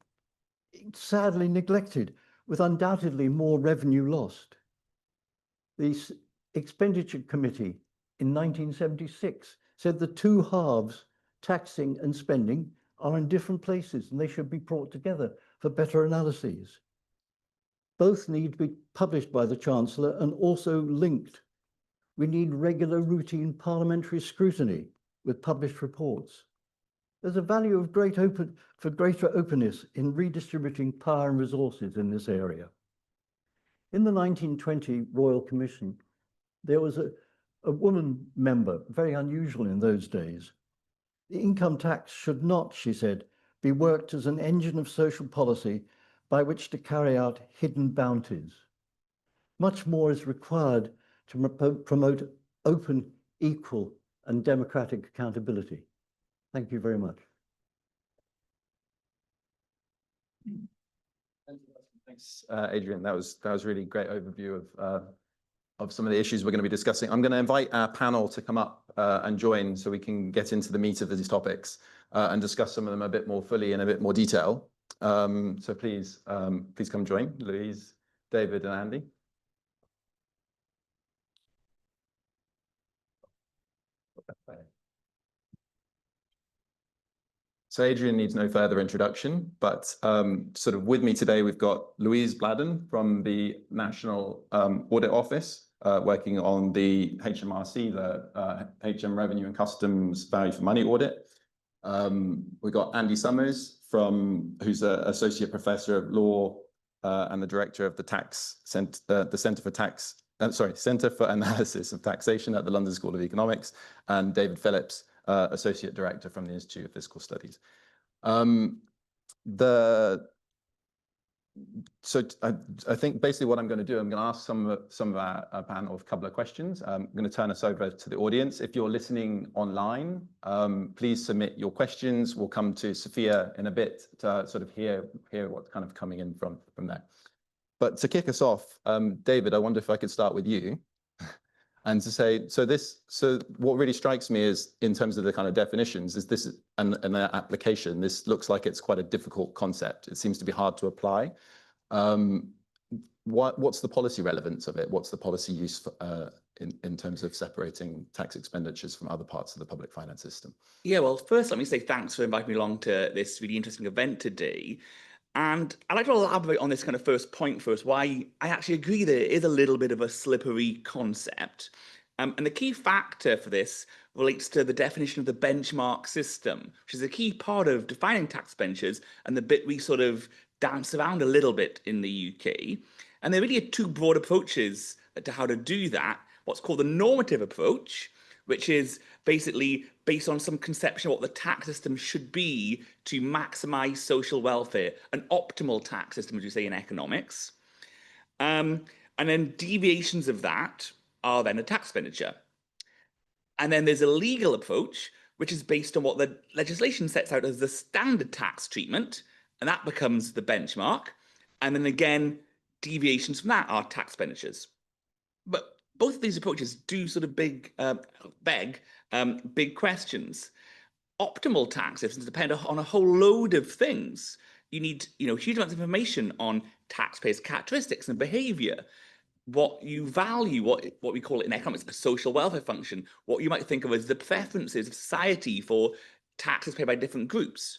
sadly neglected, with undoubtedly more revenue lost. The Expenditure Committee in 1976 said the two halves, taxing and spending, are in different places and they should be brought together for better analyses. Both need to be published by the Chancellor and also linked. We need regular routine parliamentary scrutiny with published reports. There's a value of greater openness in redistributing power and resources in this area. In the 1920 Royal Commission, there was a woman member, very unusual in those days. The income tax should not, she said, be worked as an engine of social policy by which to carry out hidden bounties. Much more is required to promote open, equal, and democratic accountability. Thank you very much. Thanks, Adrian. That was really great overview of some of the issues we're going to be discussing. I'm going to invite our panel to come up and join so we can get into the meat of these topics and discuss some of them a bit more fully in a bit more detail. So please come join, Louise, David, and Andy. So Adrian needs no further introduction, but sort of with me today, we've got Louise Bladden from the National Audit Office, working on the HMRC, the HM Revenue and Customs Value for Money Audit. We've got Andy Summers, who's an Associate Professor of Law and the Director of the Centre for Analysis of Taxation at the London School of Economics, and David Phillips, Associate Director from the Institute of Fiscal Studies. So I think basically what I'm going to do, I'm going to ask some of our panel a couple of questions. I'm going to turn us over to the audience. If you're listening online, please submit your questions. We'll come to Sophia in a bit to sort of hear what's kind of coming in from there. But to kick us off, David, I wonder if I could start with you. And to say, so what really strikes me is, in terms of the kind of definitions, is this and their application, this looks like it's quite a difficult concept. It seems to be hard to apply. What's the policy relevance of it? What's the policy use for, in terms of separating tax expenditures from other parts of the public finance system? Yeah, well, first, let me say thanks for inviting me along to this really interesting event today. And I'd like to elaborate on this kind of first point first, why I actually agree that it is a little bit of a slippery concept. And the key factor for this relates to the definition of the benchmark system, which is a key part of defining tax expenditures and the bit we sort of dance around a little bit in the UK. And there really are two broad approaches to how to do that. What's called the normative approach, which is basically based on some conception of what the tax system should be to maximize social welfare, an optimal tax system, as we say in economics. And then deviations of that are then a tax expenditure. And then there's a legal approach, which is based on what the legislation sets out as the standard tax treatment, and that becomes the benchmark. And then again, deviations from that are tax expenditures. But both of these approaches do sort of beg big questions. Optimal tax systems depend on a whole load of things. You need, huge amounts of information on taxpayers' characteristics and behavior, what you value, what we call it in economics, a social welfare function, what you might think of as the preferences of society for taxes paid by different groups.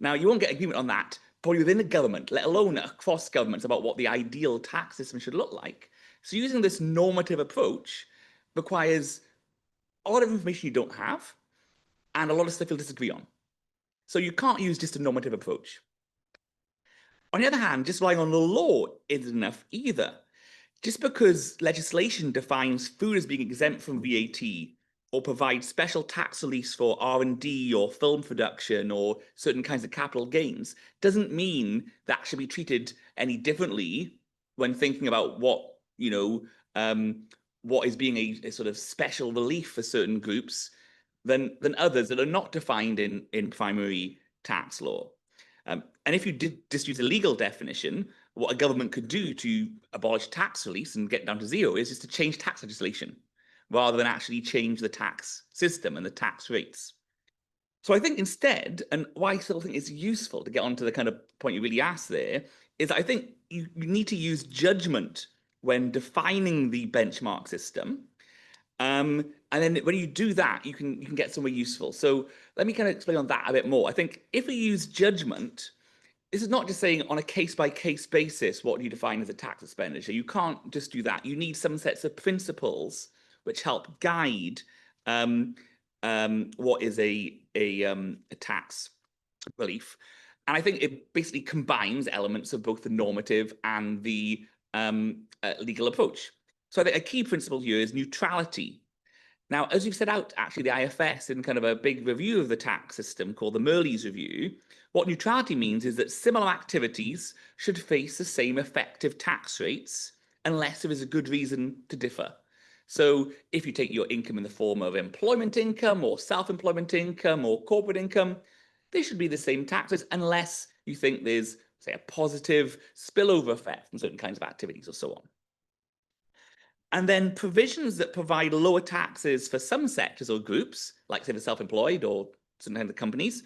Now, you won't get agreement on that probably within the government, let alone across governments, about what the ideal tax system should look like. So using this normative approach requires a lot of information you don't have and a lot of stuff you'll disagree on. So you can't use just a normative approach. On the other hand, just relying on the law isn't enough either. Just because legislation defines food as being exempt from VAT or provides special tax reliefs for R&D or film production or certain kinds of capital gains doesn't mean that should be treated any differently when thinking about what, what is being a sort of special relief for certain groups than others that are not defined in primary tax law. And if you did just use a legal definition, what a government could do to abolish tax reliefs and get down to zero is just to change tax legislation rather than actually change the tax system and the tax rates. So I think instead, and why I still think it's useful to get onto the kind of point you really asked there, is I think you need to use judgment when defining the benchmark system. And then when you do that, you can get somewhere useful. So let me kind of explain on that a bit more. I think if we use judgment, this is not just saying on a case-by-case basis what you define as a tax expenditure. You can't just do that. You need some sets of principles which help guide what is a tax relief. And I think it basically combines elements of both the normative and the legal approach. So I think a key principle here is neutrality. Now, as you've set out, actually, the IFS in kind of a big review of the tax system called the Merleys Review, what neutrality means is that similar activities should face the same effective tax rates unless there is a good reason to differ. So if you take your income in the form of employment income or self-employment income or corporate income, they should be the same taxes unless you think there's, say, a positive spillover effect from certain kinds of activities or so on. And then provisions that provide lower taxes for some sectors or groups, like say the self-employed or certain kinds of companies,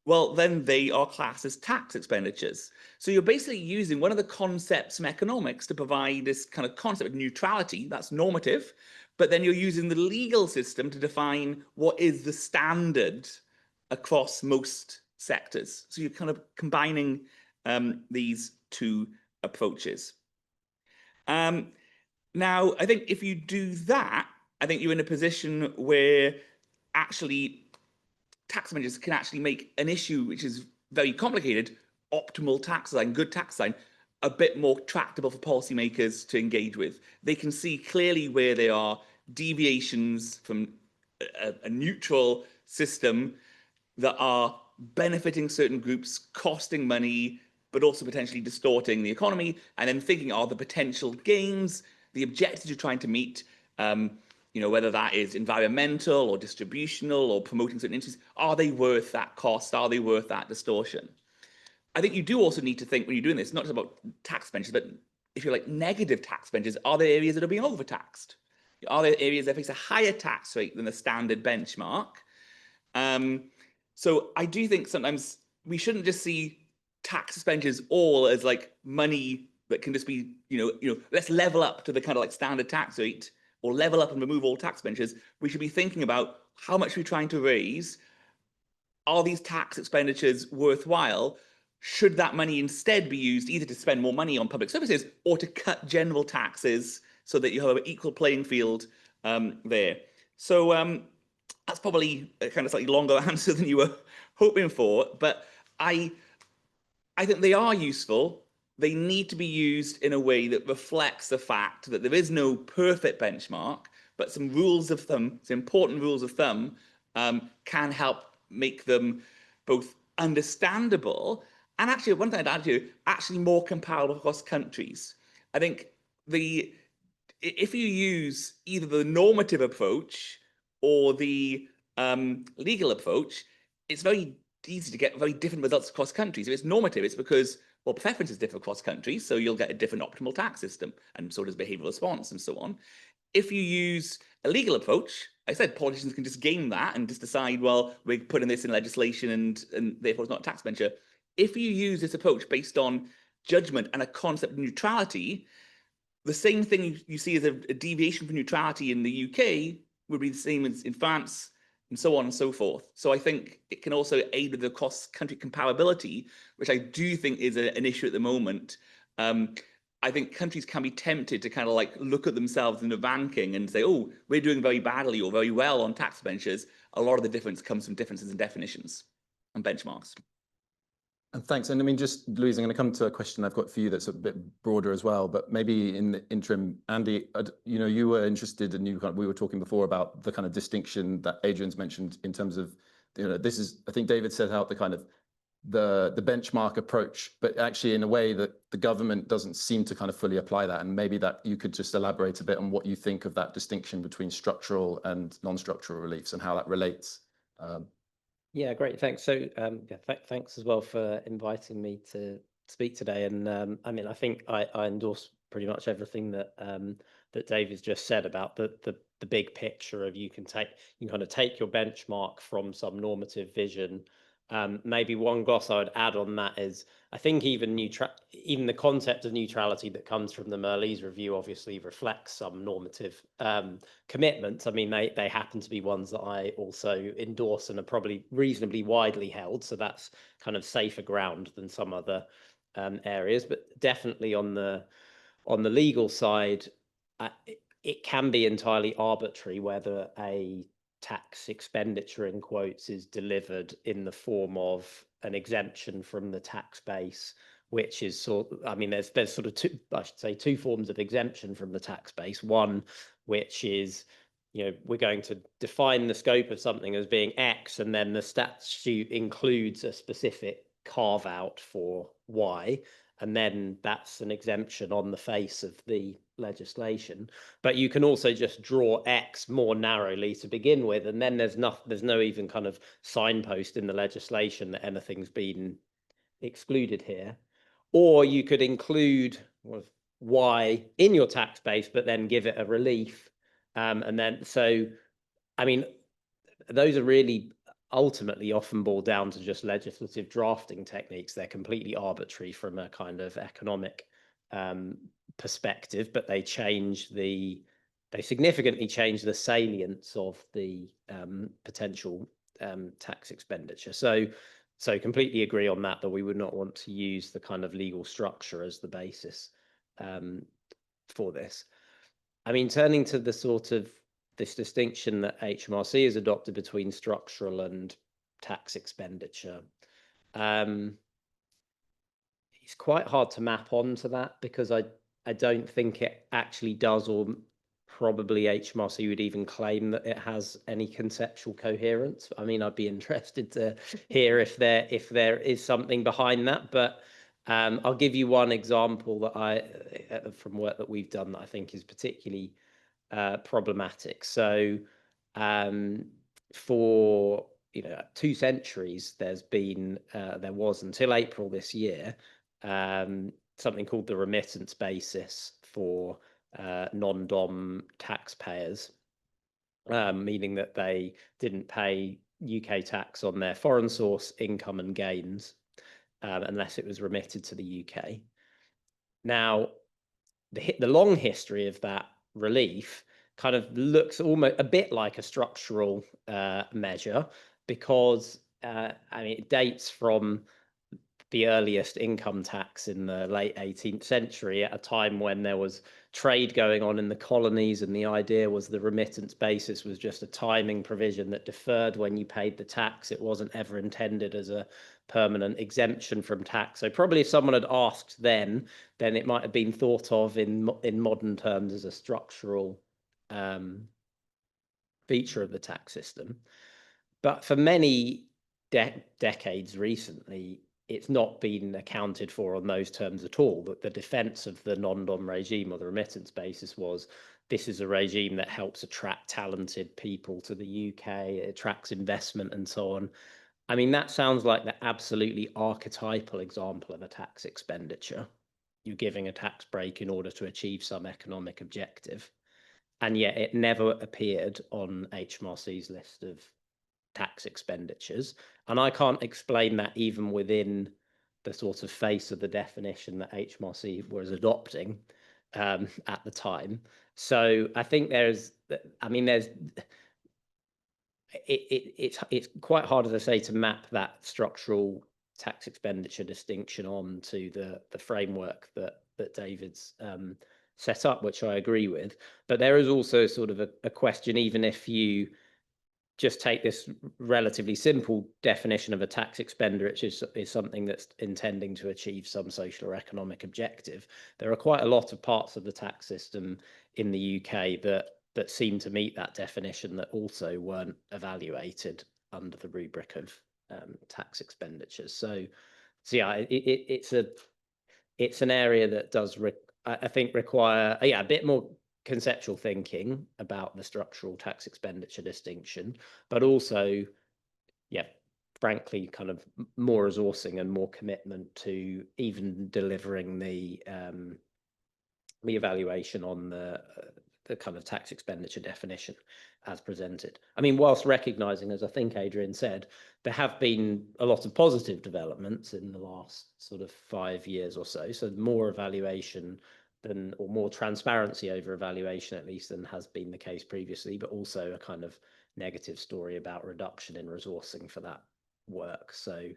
well, then they are classed as tax expenditures. So you're basically using one of the concepts from economics to provide this kind of concept of neutrality, that's normative, but then you're using the legal system to define what is the standard across most sectors. So you're kind of combining these two approaches. Now, I think if you do that, I think you're in a position where actually tax managers can actually make an issue which is very complicated, optimal tax design, good tax design, a bit more tractable for policymakers to engage with. They can see clearly where there are deviations from a neutral system that are benefiting certain groups, costing money, but also potentially distorting the economy, and then thinking, are the potential gains, the objectives you're trying to meet, whether that is environmental or distributional or promoting certain interests, are they worth that cost? Are they worth that distortion? I think you do also need to think when you're doing this, not just about tax expenditures, but if you're like negative tax expenditures, are there areas that are being overtaxed? Are there areas that face a higher tax rate than the standard benchmark? So I do think sometimes we shouldn't just see tax expenditures all as like money that can just be, let's level up to the kind of like standard tax rate or level up and remove all tax expenditures. We should be thinking about how much we're trying to raise. Are these tax expenditures worthwhile? Should that money instead be used either to spend more money on public services or to cut general taxes so that you have an equal playing field there? So that's probably a kind of slightly longer answer than you were hoping for, but I think they are useful. They need to be used in a way that reflects the fact that there is no perfect benchmark, but some rules of thumb, some important rules of thumb, can help make them both understandable and actually, one thing I'd add to, actually more comparable across countries. I think if you use either the normative approach or the legal approach, it's very easy to get very different results across countries. If it's normative, it's because, well, preferences differ across countries, so you'll get a different optimal tax system, and so does behavioural response and so on. If you use a legal approach, I said politicians can just game that and just decide, well, we're putting this in legislation and therefore it's not a tax expenditure. If you use this approach based on judgment and a concept of neutrality, the same thing you see as a deviation from neutrality in the UK would be the same as in France, and so on and so forth. So I think it can also aid with the cross-country comparability, which I do think is an issue at the moment. I think countries can be tempted to kind of like look at themselves in a ranking and say, oh, we're doing very badly or very well on tax expenditures. A lot of the difference comes from differences in definitions. benchmarks. And thanks. And I mean, just Louise, I'm going to come to a question I've got for you that's a bit broader as well. But maybe in the interim, Andy, you know, you were interested and we were talking before about the kind of distinction that Adrian's mentioned in terms of, you know, this is, I think David set out the kind of the benchmark approach, but actually in a way that the government doesn't seem to kind of fully apply that. And maybe that you could just elaborate a bit on what you think of that distinction between structural and non-structural reliefs and how that relates. Yeah, great. Thanks. So, thanks as well for inviting me to speak today. And I mean, I think I endorse pretty much everything that that David's just said about the big picture of you can kind of take your benchmark from some normative vision. Maybe one gloss I would add on that is I think even the concept of neutrality that comes from the Merlese review obviously reflects some normative commitments. I mean, they happen to be ones that I also endorse and are probably reasonably widely held. So that's kind of safer ground than some other areas. But definitely on the legal side, it can be entirely arbitrary whether a tax expenditure in quotes is delivered in the form of an exemption from the tax base, which is I mean, there's sort of two forms of exemption from the tax base. One, which is, you know, we're going to define the scope of something as being X, and then the statute includes a specific carve out for Y. And then that's an exemption on the face of the legislation. But you can also just draw X more narrowly to begin with, and then there's no even kind of signpost in the legislation that anything's been excluded here. Or you could include Y in your tax base, but then give it a relief. And then, so, I mean, those are really ultimately often boil down to just legislative drafting techniques. They're completely arbitrary from a kind of economic perspective, but they significantly change the salience of the potential tax expenditure. So completely agree on that we would not want to use the kind of legal structure as the basis for this. I mean, turning to the sort of this distinction that HMRC has adopted between structural and tax expenditure. It's quite hard to map onto that because I don't think it actually does, or probably HMRC would even claim that it has any conceptual coherence. I mean, I'd be interested to hear if there is something behind that, but I'll give you one example that from work that we've done that I think is particularly problematic. So for 2 centuries there was until April this year something called the remittance basis for non-dom taxpayers, meaning that they didn't pay UK tax on their foreign source income and gains unless it was remitted to the UK. Now, the long history of that relief kind of looks almost a bit like a structural measure because I mean, it dates from the earliest income tax in the late 18th century at a time when there was trade going on in the colonies, and the idea was the remittance basis was just a timing provision that deferred when you paid the tax. It wasn't ever intended as a permanent exemption from tax. So probably if someone had asked then it might have been thought of in modern terms as a structural feature of the tax system. But for many decades recently, it's not been accounted for on those terms at all. That the defense of the non-dom regime or the remittance basis was this is a regime that helps attract talented people to the UK, it attracts investment and so on. I mean, that sounds like the absolutely archetypal example of a tax expenditure. You're giving a tax break in order to achieve some economic objective. And yet it never appeared on HMRC's list of tax expenditures. And I can't explain that even within the sort of face of the definition that HMRC was adopting at the time. So I think it's quite hard, as I say, to map that structural tax expenditure distinction onto the framework that David's set up, which I agree with. But there is also sort of a question, even if you just take this relatively simple definition of a tax expenditure is something that's intending to achieve some social or economic objective. There are quite a lot of parts of the tax system in the UK that seem to meet that definition that also weren't evaluated under the rubric of tax expenditures. So yeah, it's an area that does I think require a bit more conceptual thinking about the structural tax expenditure distinction, but also, frankly, kind of more resourcing and more commitment to even delivering the evaluation on the kind of tax expenditure definition as presented. I mean, whilst recognizing, as I think Adrian said, there have been a lot of positive developments in the last sort of 5 years or so. So more evaluation or more transparency over evaluation, at least, than has been the case previously, but also a kind of negative story about reduction in resourcing for that work. So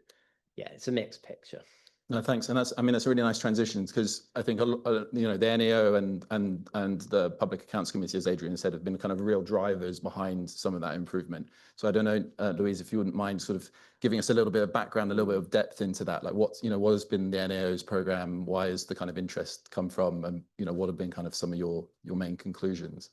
yeah, it's a mixed picture. No, thanks. And that's a really nice transition, because I think, the NAO and the Public Accounts Committee, as Adrian said, have been kind of real drivers behind some of that improvement. So I don't know, Louise, if you wouldn't mind sort of giving us a little bit of background, a little bit of depth into that, like what has been the NAO's program, why has the kind of interest come from, and, what have been kind of some of your main conclusions?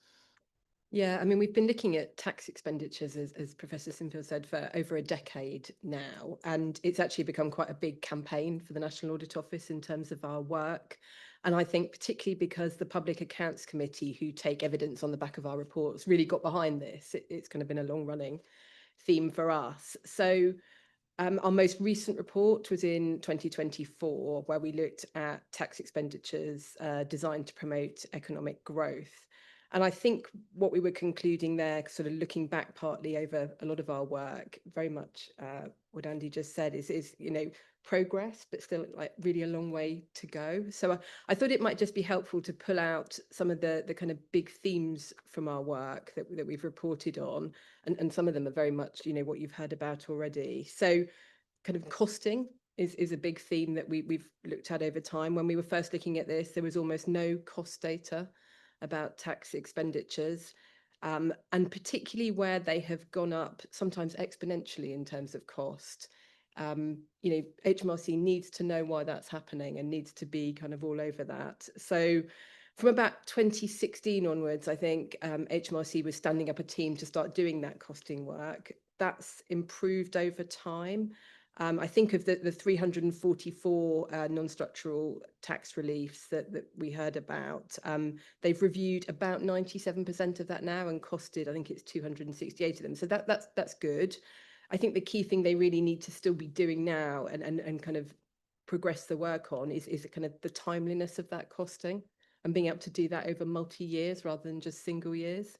Yeah, I mean, we've been looking at tax expenditures, as Professor Sinfield said, for over a decade now, and it's actually become quite a big campaign for the National Audit Office in terms of our work. And I think particularly because the Public Accounts Committee, who take evidence on the back of our reports, really got behind this. It's kind of been a long-running theme for us. So our most recent report was in 2024, where we looked at tax expenditures designed to promote economic growth. And I think what we were concluding there, sort of looking back partly over a lot of our work, very much what Andy just said is progress, but still like really a long way to go. So I thought it might just be helpful to pull out some of the kind of big themes from our work that we've reported on, and some of them are very much what you've heard about already. So kind of costing is a big theme that we've looked at over time. When we were first looking at this, there was almost no cost data about tax expenditures, and particularly where they have gone up sometimes exponentially in terms of cost. HMRC needs to know why that's happening and needs to be kind of all over that. So from about 2016 onwards, I think HMRC was standing up a team to start doing that costing work. That's improved over time. I think of the 344 non-structural tax reliefs that we heard about. They've reviewed about 97% of that now and costed, I think it's 268 of them. So that's good. I think the key thing they really need to still be doing now and kind of progress the work on is kind of the timeliness of that costing and being able to do that over multi-years rather than just single years.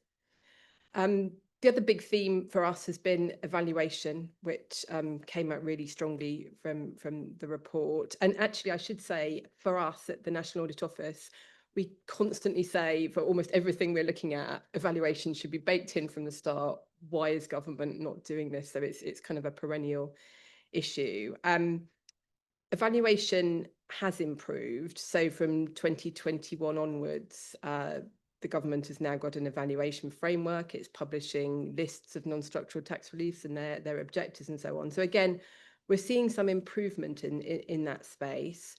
The other big theme for us has been evaluation, which came out really strongly from the report. And actually, I should say, for us at the National Audit Office, we constantly say for almost everything we're looking at, evaluation should be baked in from the start. Why is government not doing this? So it's kind of a perennial issue. Evaluation has improved. So from 2021 onwards, the government has now got an evaluation framework. It's publishing lists of non-structural tax reliefs and their objectives and so on. So again, we're seeing some improvement in that space.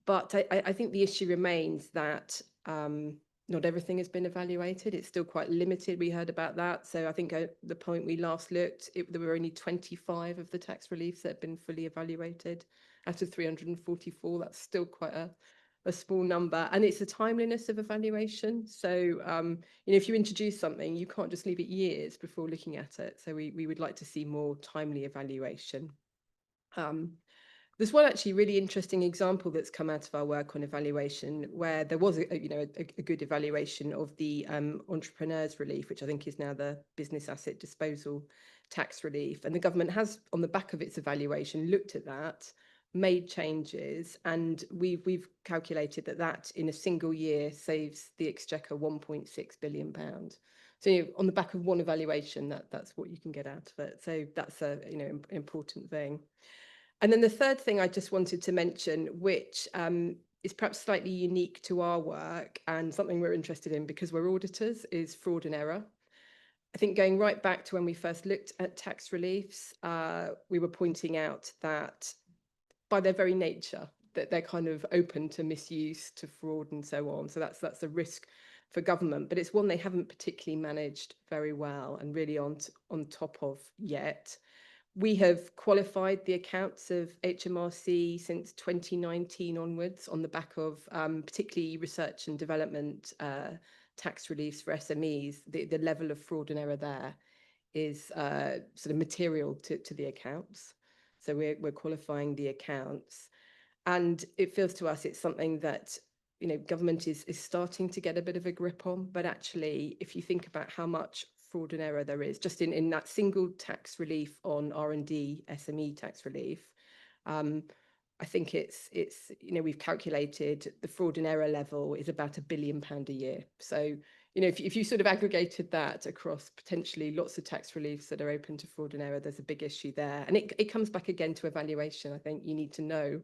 But I think the issue remains that not everything has been evaluated. It's still quite limited. We heard about that. So I think at the point we last looked, there were only 25 of the tax reliefs that had been fully evaluated out of 344. That's still quite a small number, and it's the timeliness of evaluation. So if you introduce something, you can't just leave it years before looking at it. So we would like to see more timely evaluation. There's one actually really interesting example that's come out of our work on evaluation, where there was a good evaluation of the entrepreneurs relief, which I think is now the business asset disposal tax relief, and the government has, on the back of its evaluation, looked at that, made changes, and we've calculated that in a single year saves the Exchequer £1.6 billion. So on the back of one evaluation, that's what you can get out of it. So that's a important thing. And then the third thing I just wanted to mention, which is perhaps slightly unique to our work and something we're interested in because we're auditors, is fraud and error. I think going right back to when we first looked at tax reliefs, we were pointing out that by their very nature, that they're kind of open to misuse, to fraud and so on. So that's a risk for government, but it's one they haven't particularly managed very well and really on top of yet. We have qualified the accounts of HMRC since 2019 onwards on the back of particularly research and development tax reliefs for SMEs. The level of fraud and error there is sort of material to the accounts. So we're qualifying the accounts. And it feels to us it's something that, you know, government is starting to get a bit of a grip on. But actually, if you think about how much fraud and error there is just in that single tax relief on R&D SME tax relief, I think it's you know, we've calculated the fraud and error level is about £1 billion a year. So, you know, if you sort of aggregated that across potentially lots of tax reliefs that are open to fraud and error, there's a big issue there. And it comes back again to evaluation. I think you need to know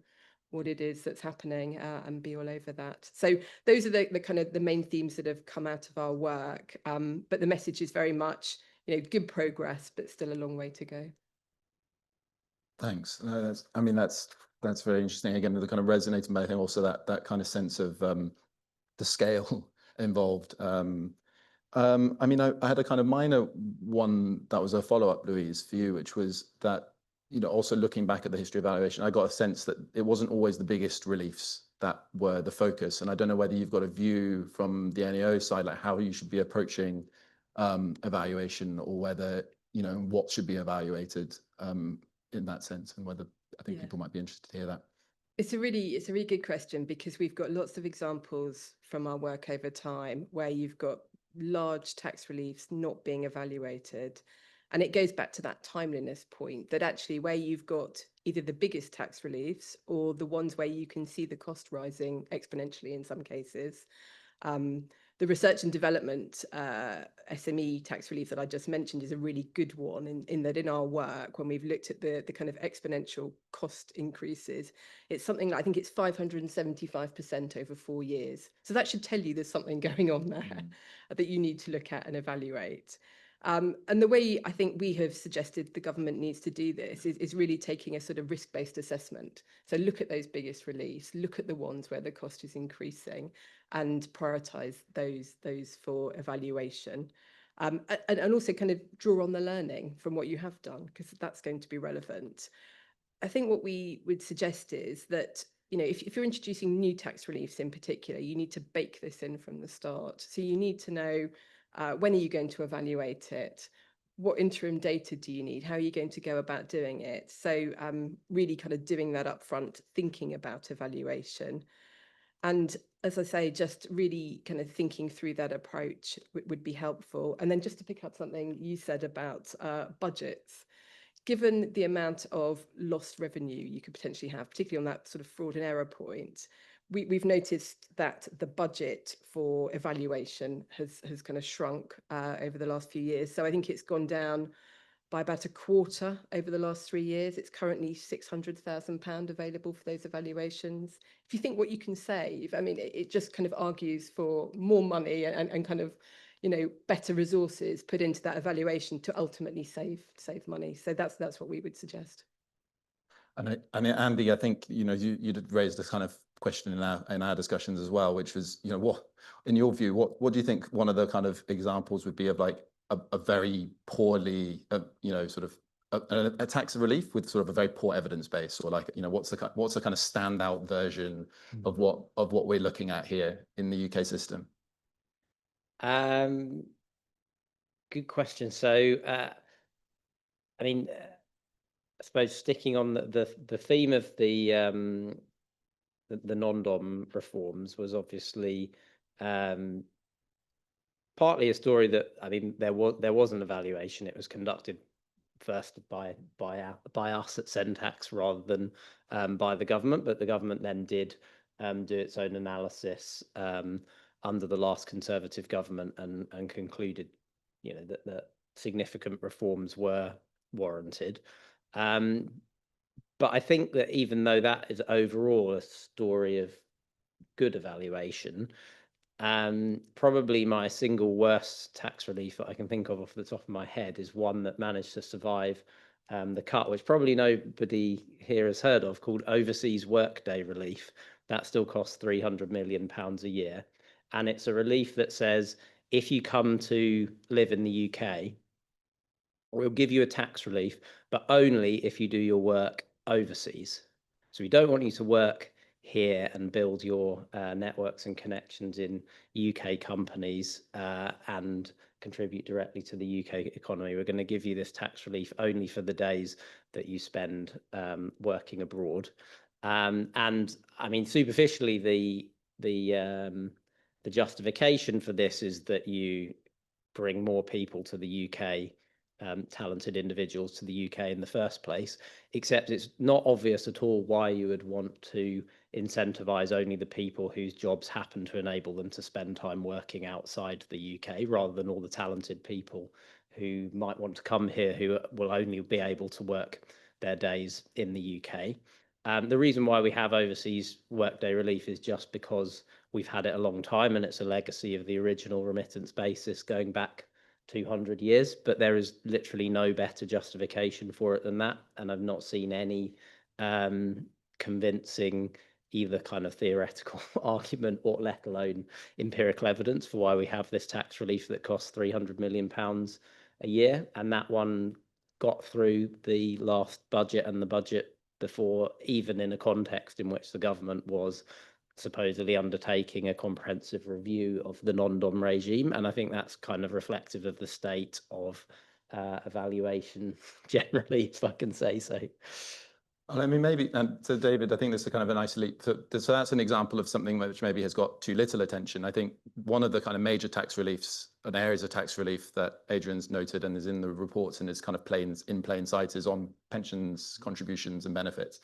what it is that's happening and be all over that. So those are the kind of the main themes that have come out of our work. But the message is very much, you know, good progress, but still a long way to go. Thanks. No, that's very interesting. Again, the kind of resonating, but I think also that kind of sense of the scale involved. I mean, I had a kind of minor one that was a follow-up, Louise, for you, which was that, you know, also looking back at the history of valuation, I got a sense that it wasn't always the biggest reliefs that were the focus. And I don't know whether you've got a view from the NAO side, like how you should be approaching evaluation, or whether, you know, what should be evaluated in that sense, and whether I think people might be interested to hear that. It's a really good question, because we've got lots of examples from our work over time where you've got large tax reliefs not being evaluated. And it goes back to that timeliness point, that actually where you've got either the biggest tax reliefs or the ones where you can see the cost rising exponentially in some cases. The research and development SME tax relief that I just mentioned is a really good one in that in our work, when we've looked at the kind of exponential cost increases, it's something like, I think it's 575% over 4 years. So that should tell you there's something going on there that you need to look at and evaluate. And the way I think we have suggested the government needs to do this is really taking a sort of risk-based assessment. So look at those biggest reliefs, look at the ones where the cost is increasing, and prioritise those for evaluation. And also kind of draw on the learning from what you have done, because that's going to be relevant. I think what we would suggest is that, you know, if you're introducing new tax reliefs in particular, you need to bake this in from the start. So you need to know, when are you going to evaluate it? What interim data do you need? How are you going to go about doing it? So really kind of doing that up front, thinking about evaluation. And as I say, just really kind of thinking through that approach would be helpful. And then just to pick up something you said about budgets, given the amount of lost revenue you could potentially have, particularly on that sort of fraud and error point, we've noticed that the budget for evaluation has kind of shrunk over the last few years. So I think it's gone down by about a quarter over the last 3 years. It's currently £600,000 available for those evaluations. If you think what you can save, I mean, it just kind of argues for more money and kind of, you know, better resources put into that evaluation to ultimately save money. So that's what we would suggest. And Andy, I think, you know, you did raise this kind of question in our discussions as well, which was, you know, what, in your view, what do you think one of the kind of examples would be of like a very poorly, you know, sort of a tax relief with sort of a very poor evidence base, or like, you know, what's the kind of standout version of what we're looking at here in the UK system? Good question. So, I mean, I suppose sticking on the theme of the non-dom reforms was obviously partly a story that, I mean, there was an evaluation. It was conducted first by us at Sentax rather than by the government, but the government then did do its own analysis under the last Conservative government and concluded, you know, that significant reforms were warranted. But I think that even though that is overall a story of good evaluation, Probably my single worst tax relief that I can think of off the top of my head is one that managed to survive the cut, which probably nobody here has heard of, called overseas workday relief. That still costs £300 million a year. And it's a relief that says, if you come to live in the UK, we'll give you a tax relief, but only if you do your work overseas. So we don't want you to work here and build your networks and connections in UK companies and contribute directly to the UK economy. We're going to give you this tax relief only for the days that you spend working abroad. And I mean, superficially, the justification for this is that you bring more people to the UK, talented individuals to the UK in the first place, except it's not obvious at all why you would want to incentivize only the people whose jobs happen to enable them to spend time working outside the UK, rather than all the talented people who might want to come here who will only be able to work their days in the UK. The reason why we have overseas workday relief is just because we've had it a long time, and it's a legacy of the original remittance basis going back 200 years, but there is literally no better justification for it than that. And I've not seen any convincing either kind of theoretical argument or let alone empirical evidence for why we have this tax relief that costs £300 million a year. And that one got through the last budget and the budget before, even in a context in which the government was supposedly undertaking a comprehensive review of the non-dom regime. And I think that's kind of reflective of the state of evaluation generally, if I can say so. Well, I mean, maybe, so David, I think this is kind of a nice leap. So that's an example of something which maybe has got too little attention. I think one of the kind of major tax reliefs and areas of tax relief that Adrian's noted and is in the reports and is kind of in plain sight is on pensions, contributions and benefits.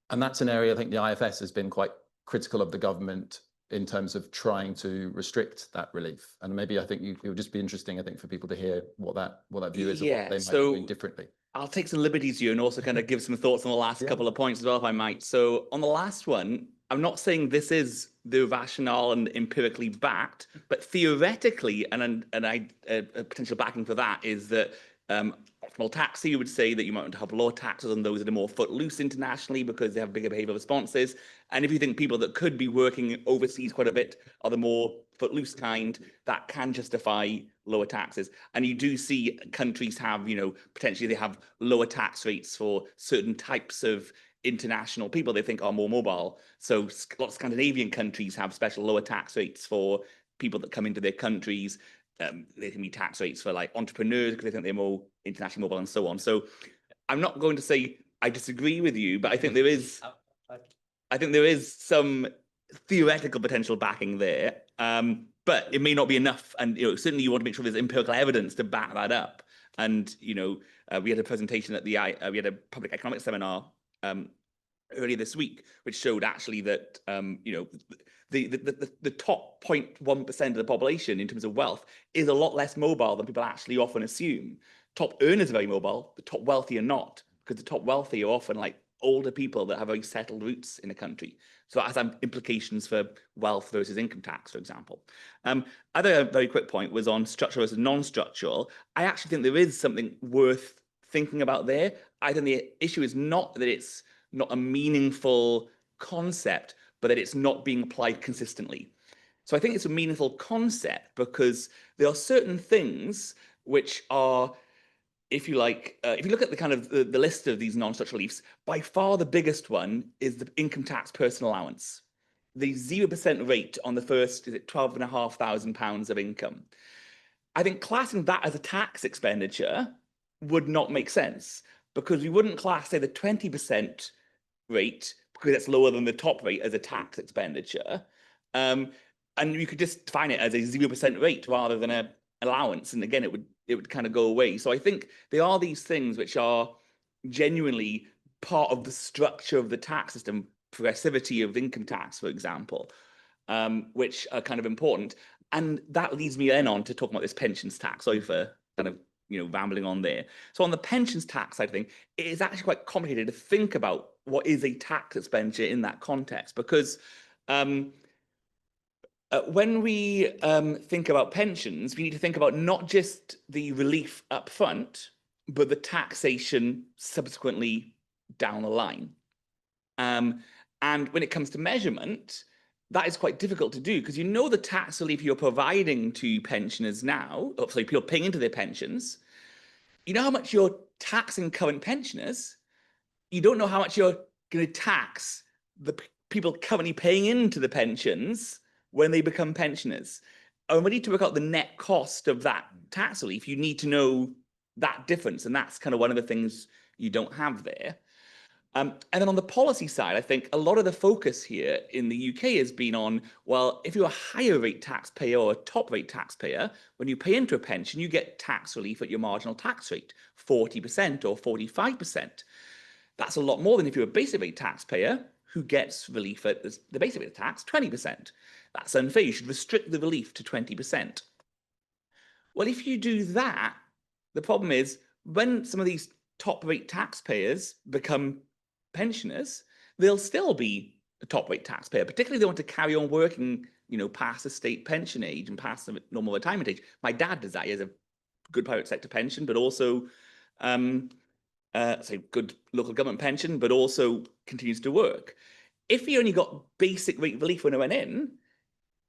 And that's an area I think the IFS has been quite critical of the government in terms of trying to restrict that relief. And maybe I think it would just be interesting, I think, for people to hear what that view is of what they might be doing differently. I'll take some liberties here and also kind of give some thoughts on the last couple of points as well, if I might. So on the last one, I'm not saying this is the rationale and empirically backed, but theoretically, and a potential backing for that is that optimal tax theory would say that you might want to have lower taxes on those that are more footloose internationally because they have bigger behavioral responses. And if you think people that could be working overseas quite a bit are the more footloose kind, that can justify lower taxes. And you do see countries have, potentially they have lower tax rates for certain types of international people they think are more mobile. So a lot of Scandinavian countries have special lower tax rates for people that come into their countries. There can be tax rates for like entrepreneurs because they think they're more internationally mobile and so on. So I'm not going to say I disagree with you, but I think there is some theoretical potential backing there. But it may not be enough. And certainly you want to make sure there's empirical evidence to back that up. And we had a presentation at we had a public economics seminar earlier this week, which showed actually that the top 0.1% of the population in terms of wealth is a lot less mobile than people actually often assume. Top earners are very mobile, the top wealthy are not, because the top wealthy are often like older people that have very settled roots in a country. So that has implications for wealth versus income tax, for example. Other very quick point was on structural versus non-structural. I actually think there is something worth thinking about there. I think the issue is not that it's not a meaningful concept, but that it's not being applied consistently. So I think it's a meaningful concept because there are certain things which are, if you like, if you look at the kind of the list of these non-structural reliefs, by far the biggest one is the income tax personal allowance. The 0% rate on the first, is it £12,500 of income? I think classing that as a tax expenditure would not make sense because we wouldn't class, say, the 20% rate because it's lower than the top rate as a tax expenditure. And you could just define it as a 0% rate rather than an allowance. And again, it would kind of go away. So I think there are these things which are genuinely part of the structure of the tax system, progressivity of income tax, for example, which are kind of important. And that leads me then on to talk about this pensions tax. Sorry for kind of rambling on there. So on the pensions tax side of thing, it is actually quite complicated to think about what is a tax expenditure in that context, because When we think about pensions, we need to think about not just the relief up front, but the taxation subsequently down the line. And when it comes to measurement, that is quite difficult to do because you know the tax relief you're providing to pensioners now, or sorry, people paying into their pensions, you know how much you're taxing current pensioners. You don't know how much you're going to tax the people currently paying into the pensions when they become pensioners. And when you need to work out the net cost of that tax relief, you need to know that difference. And that's kind of one of the things you don't have there. And then on the policy side, I think a lot of the focus here in the UK has been on, well, if you're a higher rate taxpayer or a top rate taxpayer, when you pay into a pension, you get tax relief at your marginal tax rate, 40% or 45%. That's a lot more than if you're a basic rate taxpayer who gets relief at the basic rate of tax, 20%. That's unfair. You should restrict the relief to 20%. Well, if you do that, the problem is when some of these top rate taxpayers become pensioners, they'll still be a top rate taxpayer, particularly if they want to carry on working, past the state pension age and past the normal retirement age. My dad does that. He has a good private sector pension, but also good local government pension, but also continues to work. If he only got basic rate relief when he went in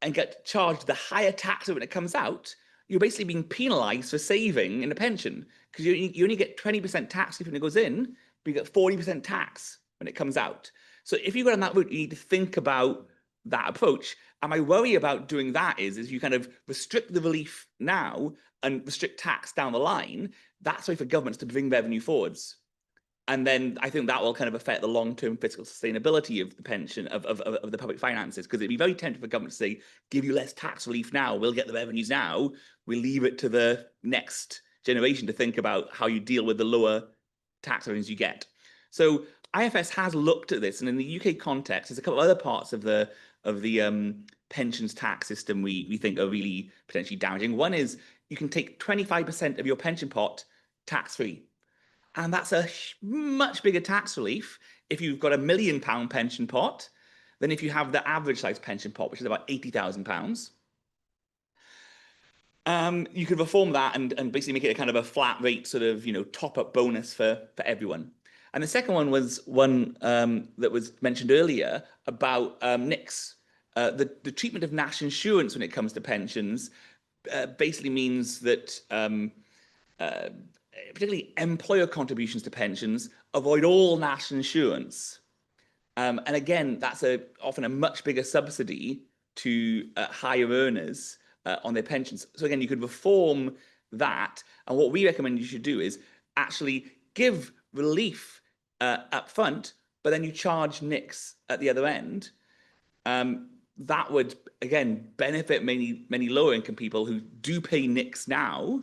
and get charged the higher tax when it comes out, you're basically being penalised for saving in a pension because you only get 20% tax when it goes in, but you get 40% tax when it comes out. So if you go down that route, you need to think about that approach. And my worry about doing that is you kind of restrict the relief now and restrict tax down the line. That's way for governments to bring revenue forwards. And then I think that will kind of affect the long-term fiscal sustainability of the pension, of the public finances, because it'd be very tempting for government to say, give you less tax relief now, we'll get the revenues now, we leave it to the next generation to think about how you deal with the lower tax revenues you get. So IFS has looked at this, and in the UK context, there's a couple of other parts of the pensions tax system we think are really potentially damaging. One is you can take 25% of your pension pot tax-free. And that's a much bigger tax relief if you've got £1 million pension pot than if you have the average size pension pot, which is about £80,000. You could reform that and basically make it a kind of a flat rate sort of, top-up bonus for everyone. And the second one was one that was mentioned earlier about NICs. The treatment of national insurance when it comes to pensions basically means that particularly employer contributions to pensions avoid all national insurance. And again, that's often a much bigger subsidy to higher earners on their pensions. So again, you could reform that. And what we recommend you should do is actually give relief up front, but then you charge NICs at the other end. That would, again, benefit many lower income people who do pay NICs now,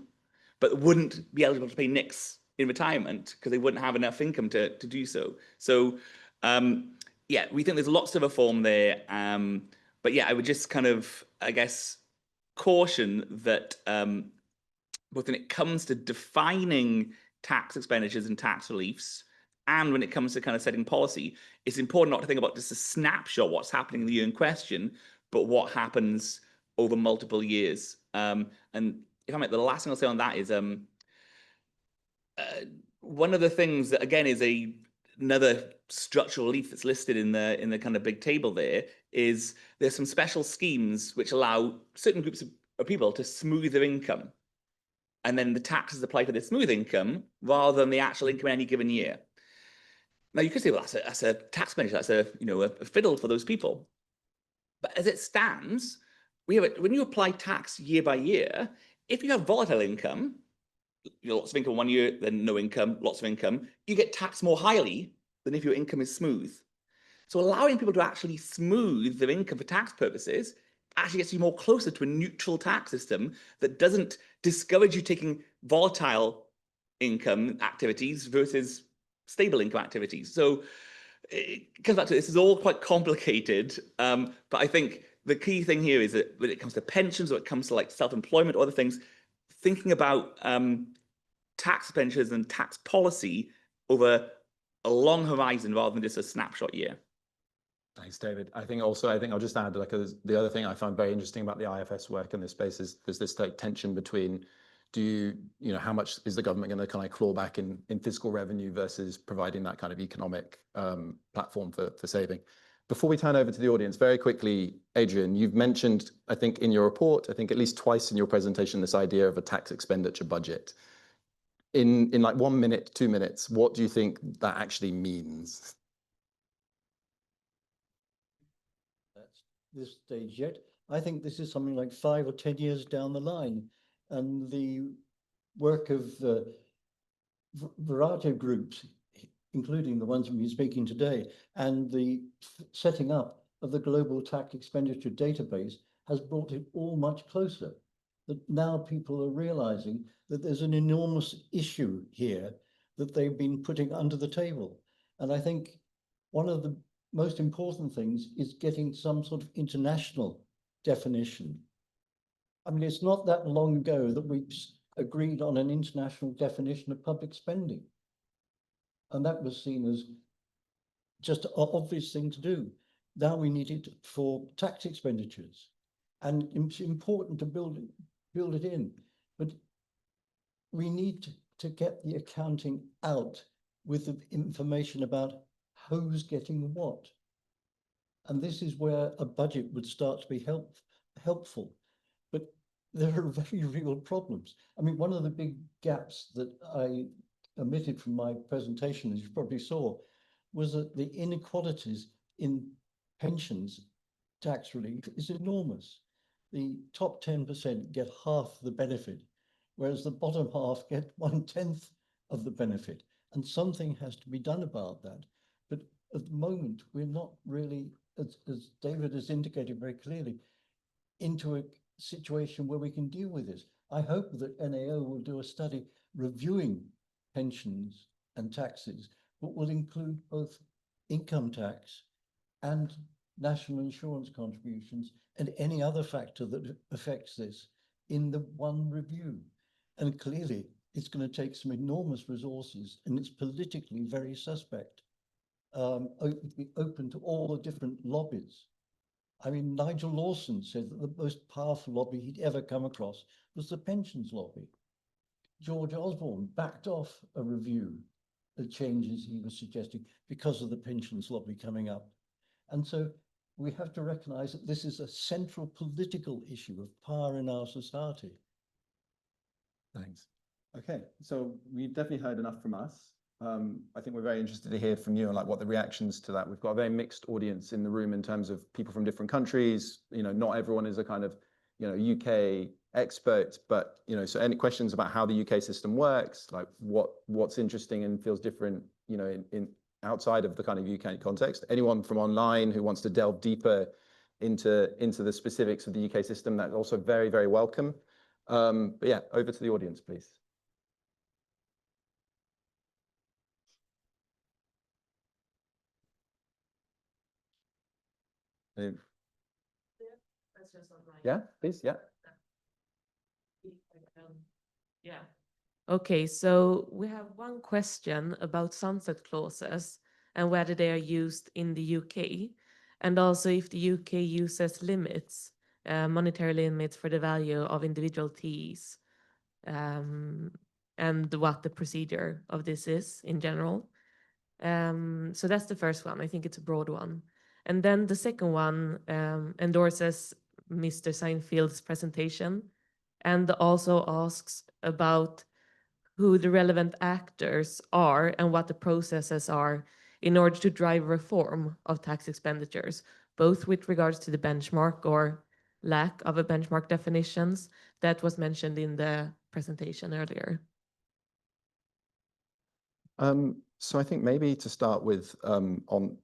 but wouldn't be eligible to pay NICs in retirement because they wouldn't have enough income to do so. So, yeah, we think there's lots of reform there. But yeah, I would just kind of, I guess, caution that both when it comes to defining tax expenditures and tax reliefs, and when it comes to kind of setting policy, it's important not to think about just a snapshot, what's happening in the year in question, but what happens over multiple years. And if I might, the last thing I'll say on that is one of the things that again is another structural relief that's listed in the kind of big table there is there's some special schemes which allow certain groups of people to smooth their income, and then the taxes apply to their smooth income rather than the actual income in any given year. Now you could say, well, that's a tax benefit, that's a fiddle for those people. But as it stands, when you apply tax year by year, if you have volatile income, lots of income one year, then no income, lots of income, you get taxed more highly than if your income is smooth. So allowing people to actually smooth their income for tax purposes actually gets you more closer to a neutral tax system that doesn't discourage you taking volatile income activities versus stable income activities. So it comes back to this is all quite complicated, but I think the key thing here is that when it comes to pensions or it comes to like self-employment or other things, thinking about tax expenditures and tax policy over a long horizon rather than just a snapshot year. Thanks, David. I think I'll just add, like, the other thing I find very interesting about the IFS work in this space is there's this like tension between, how much is the government going to kind of claw back in fiscal revenue versus providing that kind of economic platform for saving. Before we turn over to the audience, very quickly, Adrian, you've mentioned, I think in your report, I think at least twice in your presentation, this idea of a tax expenditure budget. In like 1 minute, 2 minutes, what do you think that actually means? This stage yet. I think this is something like 5 or 10 years down the line, and the work of the variety of groups, including the ones we've been speaking today, and the setting up of the global tax expenditure database has brought it all much closer. That now people are realizing that there's an enormous issue here that they've been putting under the table. And I think one of the most important things is getting some sort of international definition. I mean, it's not that long ago that we agreed on an international definition of public spending. And that was seen as just an obvious thing to do. Now we need it for tax expenditures. And it's important to build it in. But we need to get the accounting out with the information about who's getting what. And this is where a budget would start to be helpful. But there are very real problems. I mean, one of the big gaps that I omitted from my presentation, as you probably saw, was that the inequalities in pensions tax relief is enormous. The top 10% get half the benefit, whereas the bottom half get 1/10 of the benefit. And something has to be done about that. But at the moment, we're not really, as David has indicated very clearly, into a situation where we can deal with this. I hope that NAO will do a study reviewing pensions and taxes, but will include both income tax and national insurance contributions and any other factor that affects this in the one review. And clearly, it's going to take some enormous resources, and it's politically very suspect. Be open to all the different lobbies. I mean, Nigel Lawson said that the most powerful lobby he'd ever come across was the pensions lobby. George Osborne backed off a review, the changes he was suggesting because of the pensions lobby coming up. And so we have to recognize that this is a central political issue of power in our society. Thanks. Okay, so we've definitely heard enough from us. I think we're very interested to hear from you on like what the reactions to that. We've got a very mixed audience in the room in terms of people from different countries. Not everyone is a kind of, UK expert, but, so any questions about how the UK system works, like what's interesting and feels different, in outside of the kind of UK context. Anyone from online who wants to delve deeper into the specifics of the UK system, that's also very, very welcome. But yeah, over to the audience, please. Yeah, please, yeah. Yeah. Okay, so we have one question about sunset clauses and whether they are used in the UK, and also if the UK uses limits, monetary limits for the value of individual TEs, and what the procedure of this is in general. So that's the first one. I think it's a broad one. And then the second one endorses Mr. Seinfeld's presentation and also asks about who the relevant actors are and what the processes are in order to drive reform of tax expenditures, both with regards to the benchmark or lack of a benchmark definitions that was mentioned in the presentation earlier. So I think maybe to start with,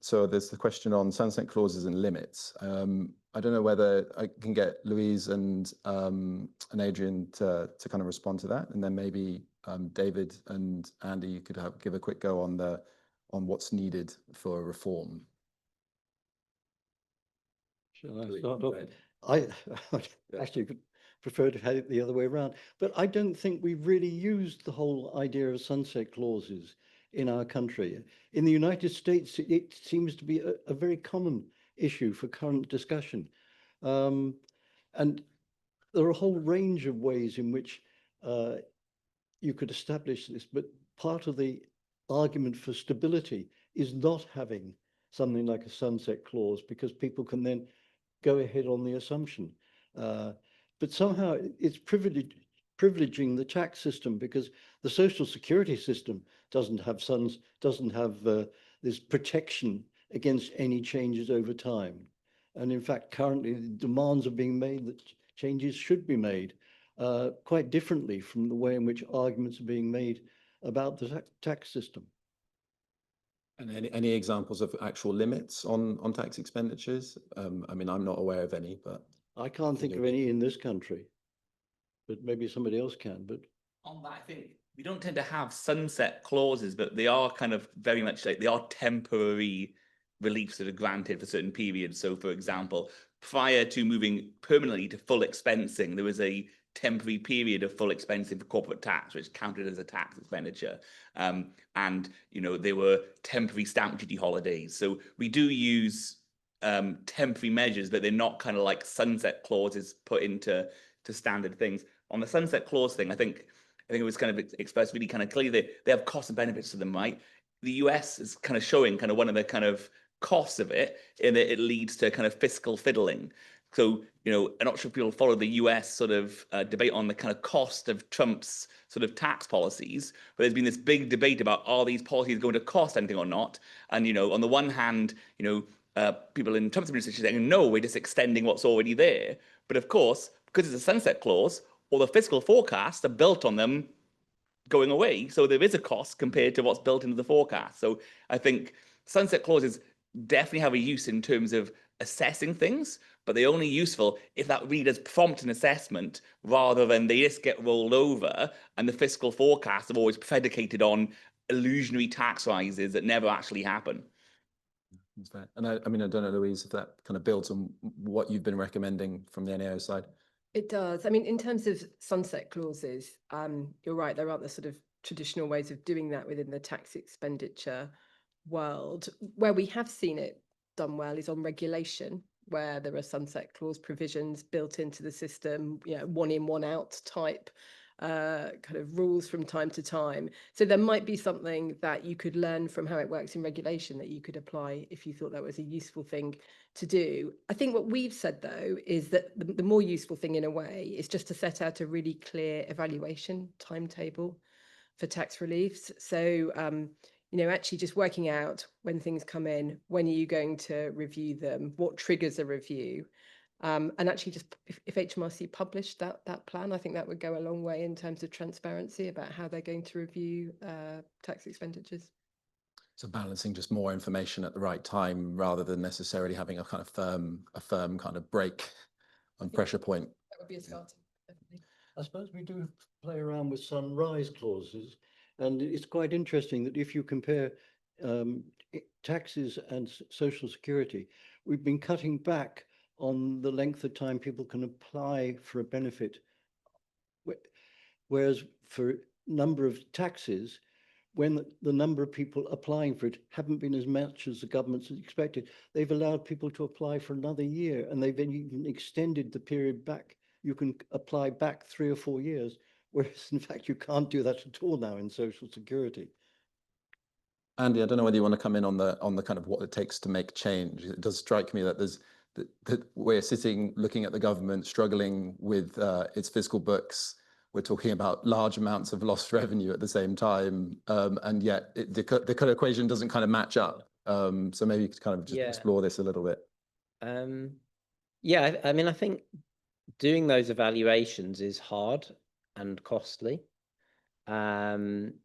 so there's the question on sunset clauses and limits. I don't know whether I can get Louise and Adrian to kind of respond to that, and then maybe David and Andy, you could give a quick go on what's needed for reform. Shall I start off? I actually prefer to have it the other way around, but I don't think we've really used the whole idea of sunset clauses in our country. In the United States, it seems to be a very common issue for current discussion. And there are a whole range of ways in which you could establish this, but part of the argument for stability is not having something like a sunset clause, because people can then go ahead on the assumption. But somehow it's privileging the tax system, because the social security system doesn't have this protection against any changes over time. And in fact, currently the demands are being made that changes should be made quite differently from the way in which arguments are being made about the tax system. And any examples of actual limits on tax expenditures? I mean, I'm not aware of any, but I can't think of any in this country, but maybe somebody else can. But on that, I think we don't tend to have sunset clauses, but they are kind of very much like they are temporary reliefs that are granted for certain periods. So, for example, prior to moving permanently to full expensing, there was a temporary period of full expensing for corporate tax, which counted as a tax expenditure. And, you know, there were temporary stamp duty holidays. So we do use temporary measures, but they're not kind of like sunset clauses put into standard things. On the sunset clause thing, I think it was kind of expressed really kind of clearly. They have costs and benefits to them, right? The US is kind of showing kind of one of the kind of costs of it, in that it leads to kind of fiscal fiddling. So, you know, I'm not sure if people follow the US sort of debate on the kind of cost of Trump's sort of tax policies, but there's been this big debate about, are these policies going to cost anything or not? And, you know, on the one hand, you know, people in Trump's administration saying, no, we're just extending what's already there. But of course, because it's a sunset clause, all the fiscal forecasts are built on them going away. So there is a cost compared to what's built into the forecast. So I think sunset clauses definitely have a use in terms of assessing things, but they're only useful if that really does prompt an assessment, rather than they just get rolled over and the fiscal forecasts are always predicated on illusionary tax rises that never actually happen. That's fair. And I mean, I don't know, Louise, if that kind of builds on what you've been recommending from the NAO side. It does. I mean, in terms of sunset clauses, you're right, there aren't the sort of traditional ways of doing that within the tax expenditure world. Where we have seen it done well is on regulation, where there are sunset clause provisions built into the system, you know, one in, one out type kind of rules from time to time. So there might be something that you could learn from how it works in regulation that you could apply if you thought that was a useful thing to do. I think what we've said, though, is that the more useful thing in a way is just to set out a really clear evaluation timetable for tax reliefs. So, you know, actually just working out when things come in, when are you going to review them, what triggers a review, and actually just if HMRC published that plan, I think that would go a long way in terms of transparency about how they're going to review tax expenditures. So balancing just more information at the right time, rather than necessarily having a kind of firm kind of break on pressure point. That would be a starting, definitely. I suppose we do play around with sunrise clauses, and it's quite interesting that if you compare taxes and social security, we've been cutting back on the length of time people can apply for a benefit, whereas for number of taxes, when the number of people applying for it haven't been as much as the government's expected, they've allowed people to apply for another year, and they've even extended the period back. You can apply back 3 or 4 years, whereas in fact you can't do that at all now in Social Security. Andy, I don't know whether you want to come in on the kind of what it takes to make change. It does strike me that that we're sitting looking at the government struggling with its fiscal books. We're talking about large amounts of lost revenue at the same time, and yet the kind of equation doesn't kind of match up. So maybe you could kind of just explore this a little bit. Yeah, I mean, I think doing those evaluations is hard and costly. And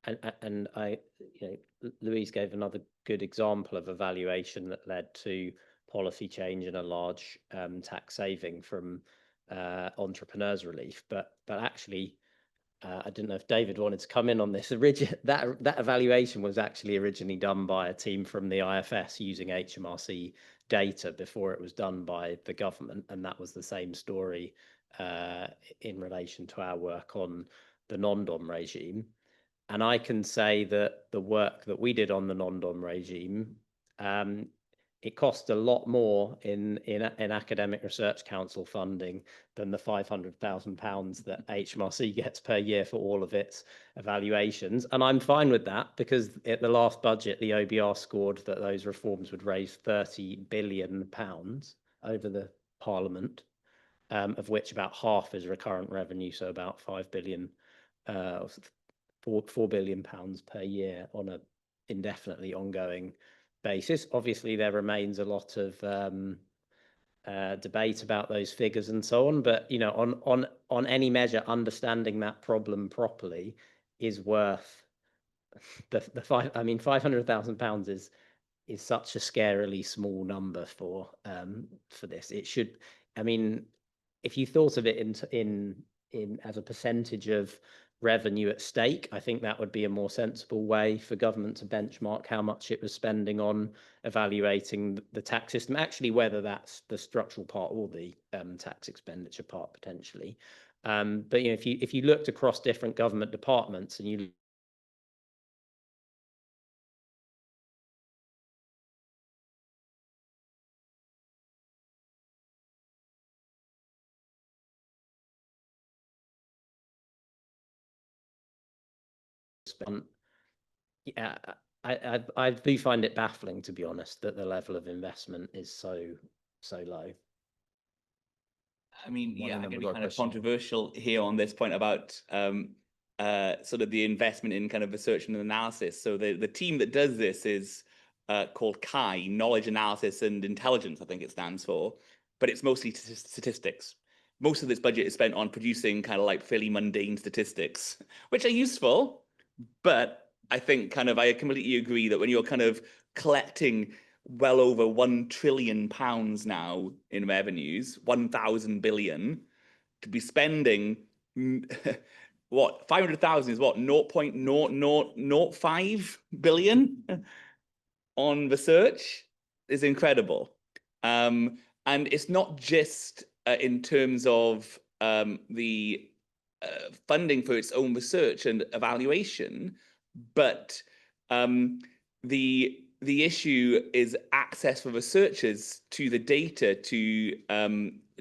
I, you know, Louise gave another good example of evaluation that led to policy change and a large tax saving from entrepreneurs relief. But actually, I didn't know if David wanted to come in on this. That evaluation was actually originally done by a team from the IFS using HMRC data before it was done by the government, and that was the same story in relation to our work on the non-dom regime. And I can say that the work that we did on the non-dom regime it costs a lot more in academic research council funding than the £500,000 that HMRC gets per year for all of its evaluations. And I'm fine with that, because at the last budget, the OBR scored that those reforms would raise £30 billion over the Parliament, of which about half is recurrent revenue, so about 5 billion, £4 billion per year on a indefinitely ongoing basis. Obviously, there remains a lot of debate about those figures and so on, but on any measure, understanding that problem properly is worth the £500,000 is such a scarily small number for this. It should, if you thought of it in as a percentage of revenue at stake, I think that would be a more sensible way for government to benchmark how much it was spending on evaluating the tax system, actually, whether that's the structural part or the tax expenditure part potentially. But if you looked across different government departments and you yeah, I do find it baffling, to be honest, that the level of investment is so low. I mean, yeah, I'm then going we've to be got a kind of question. controversial here on this point about sort of the investment in kind of research and analysis. So the team that does this is called KAI, Knowledge Analysis and Intelligence, I think it stands for, but it's mostly statistics. Most of this budget is spent on producing kind of like fairly mundane statistics, which are useful, but I think I completely agree that when you're kind of collecting well over £1 trillion now in revenues, 1,000 billion, to be spending what 500,000 is what 0.0005 billion on research is incredible. And it's not just in terms of the funding for its own research and evaluation, but the issue is access for researchers to the data to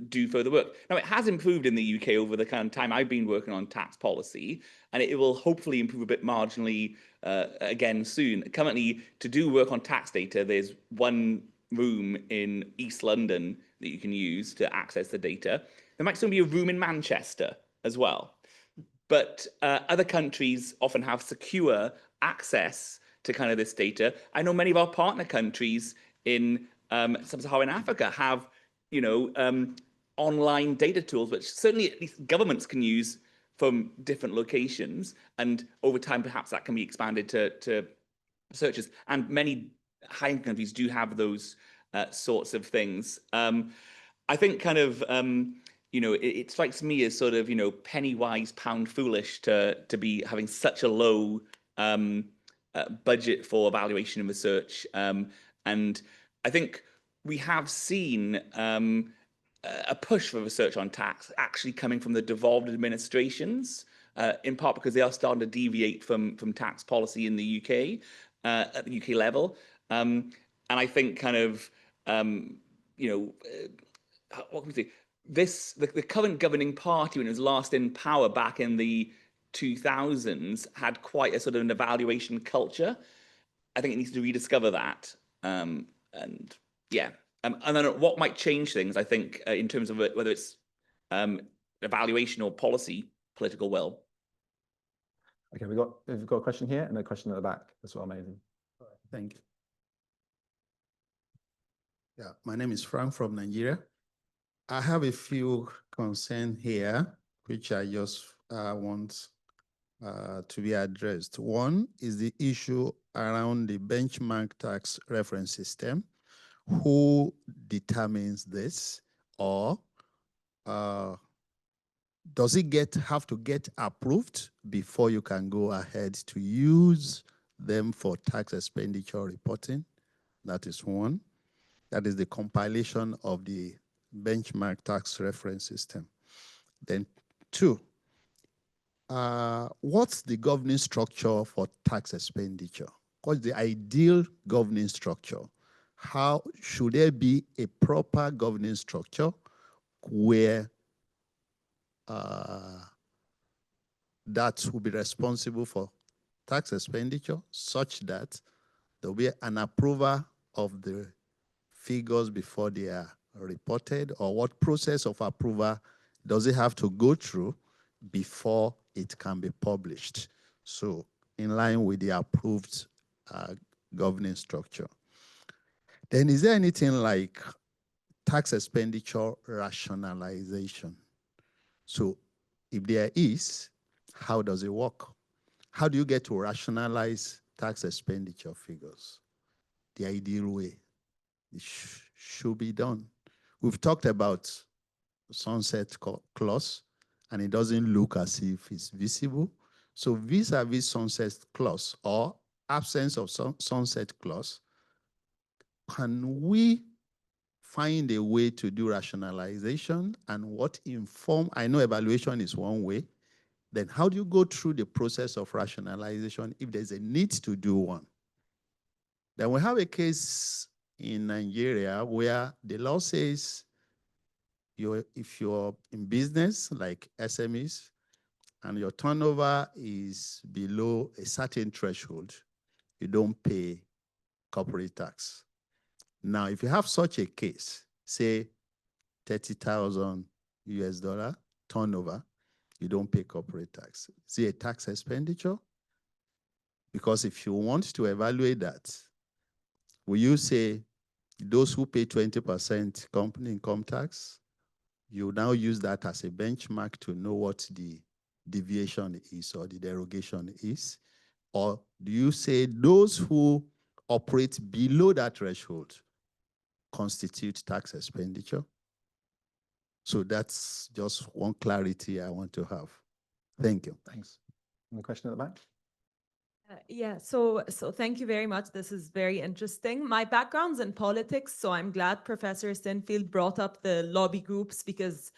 do further work. Now, it has improved in the UK over the kind of time I've been working on tax policy, and it will hopefully improve a bit marginally again soon. Currently, to do work on tax data, there's one room in East London that you can use to access the data. There might still be a room in Manchester as well. But other countries often have secure access to kind of this data. I know many of our partner countries in sub-Saharan Africa have, online data tools, which certainly at least governments can use from different locations. And over time, perhaps that can be expanded to researchers. And many high-income countries do have those sorts of things. I think kind of... it strikes me as sort of, penny wise, pound foolish to be having such a low budget for evaluation and research. And I think we have seen a push for research on tax actually coming from the devolved administrations, in part because they are starting to deviate from tax policy in the UK, at the UK level. And I think kind of, what can we say? The current governing party, when it was last in power back in the 2000s, had quite a sort of an evaluation culture. I think it needs to rediscover that. And yeah, and then what might change things, I think, in terms of whether it's evaluation or policy, political will. Okay, we've got a question here and a question at the back as well, amazing. Thank you. Yeah, my name is Frank from Nigeria. I have a few concerns here, which I just want to be addressed. One is the issue around the benchmark tax reference system. Who determines this, or does it have to get approved before you can go ahead to use them for tax expenditure reporting? That is one. That is the compilation of the benchmark tax reference system. Then two, what's the governing structure for tax expenditure? What's the ideal governing structure? how should there be a proper governance structure where that will be responsible for tax expenditure, such that there will be an approval of the figures before they are reported, or what process of approval does it have to go through before it can be published? So in line with the approved governance structure. Then is there anything like tax expenditure rationalization? So if there is, how does it work? How do you get to rationalize tax expenditure figures? The ideal way. It should be done. We've talked about sunset clause, and it doesn't look as if it's visible. So vis-a-vis sunset clause or absence of sunset clause, can we find a way to do rationalization, and what inform? I know evaluation is one way. Then how do you go through the process of rationalization if there's a need to do one? Then we have a case in Nigeria where the law says if you're in business like SMEs and your turnover is below a certain threshold, you don't pay corporate tax. Now, if you have such a case, say 30,000 US dollar turnover, you don't pay corporate tax. Is it a tax expenditure? Because if you want to evaluate that, will you say those who pay 20% company income tax, you now use that as a benchmark to know what the deviation is or the derogation is? Or do you say those who operate below that threshold constitute tax expenditure? So that's just one clarity I want to have. Thank you. Thanks. One question at the back. Yeah, so thank you very much. This is very interesting. My background's in politics, so I'm glad Professor Sinfield brought up the lobby groups, because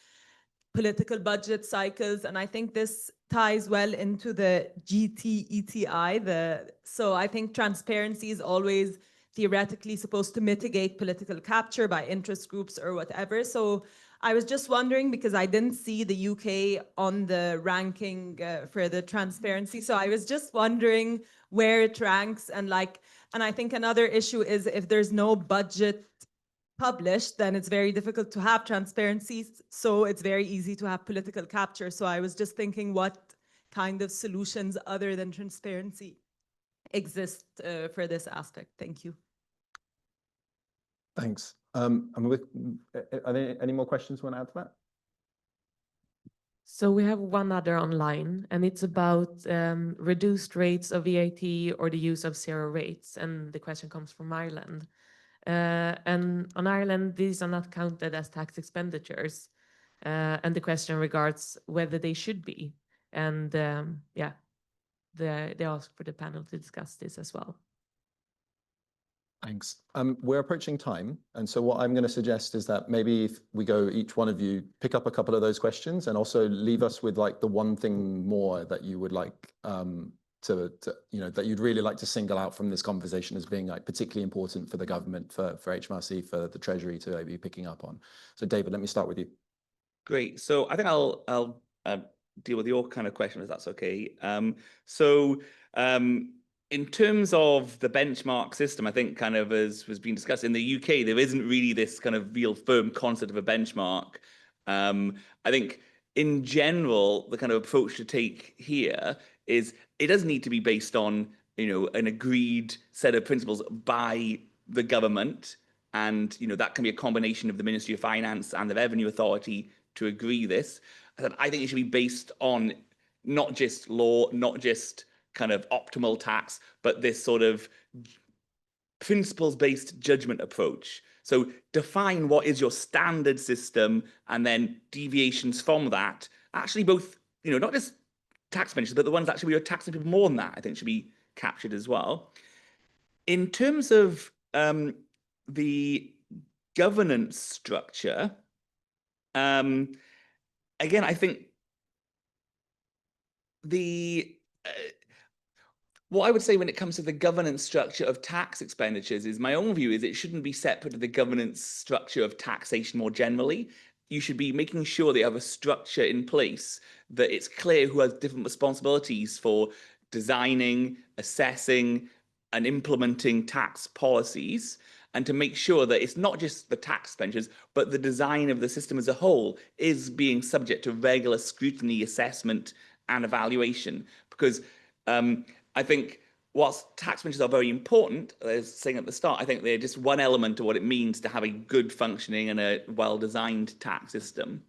political budget cycles, and I think this ties well into the GTETI. So I think transparency is always theoretically supposed to mitigate political capture by interest groups or whatever. So I was just wondering, because I didn't see the UK on the ranking for the transparency. So I was just wondering where it ranks, and I think another issue is if there's no budget published, then it's very difficult to have transparency. So it's very easy to have political capture. So I was just thinking what kind of solutions other than transparency exist for this aspect. Thank you. Thanks. Are there any more questions you want to add to that? So we have one other online, and it's about reduced rates of VAT or the use of zero rates. And the question comes from Ireland. And on Ireland, these are not counted as tax expenditures. And the question regards whether they should be. And yeah, they ask for the panel to discuss this as well. Thanks. We're approaching time. And so what I'm going to suggest is that maybe if we go, each one of you pick up a couple of those questions and also leave us with like the one thing more that you would like that you'd really like to single out from this conversation as being like particularly important for the government, for HMRC, for the Treasury to be picking up on. So David, let me start with you. Great. So I think I'll deal with your kind of question, if that's okay. In terms of the benchmark system, I think kind of as was being discussed in the UK, there isn't really this kind of real firm concept of a benchmark. I think in general, the kind of approach to take here is it does need to be based on, an agreed set of principles by the government. And, that can be a combination of the Ministry of Finance and the Revenue Authority to agree this. I think it should be based on not just law, not just kind of optimal tax, but this sort of principles-based judgment approach. So define what is your standard system, and then deviations from that, actually both, not just tax expenditure, but the ones actually where you're taxing people more than that, I think should be captured as well. In terms of the governance structure, again, I think What I would say when it comes to the governance structure of tax expenditures is my own view is it shouldn't be separate to the governance structure of taxation more generally. You should be making sure that you have a structure in place that it's clear who has different responsibilities for designing, assessing, and implementing tax policies, and to make sure that it's not just the tax expenditures, but the design of the system as a whole is being subject to regular scrutiny, assessment, and evaluation. Because I think whilst tax expenditures are very important, as I was saying at the start, I think they're just one element of what it means to have a good functioning and a well-designed tax system.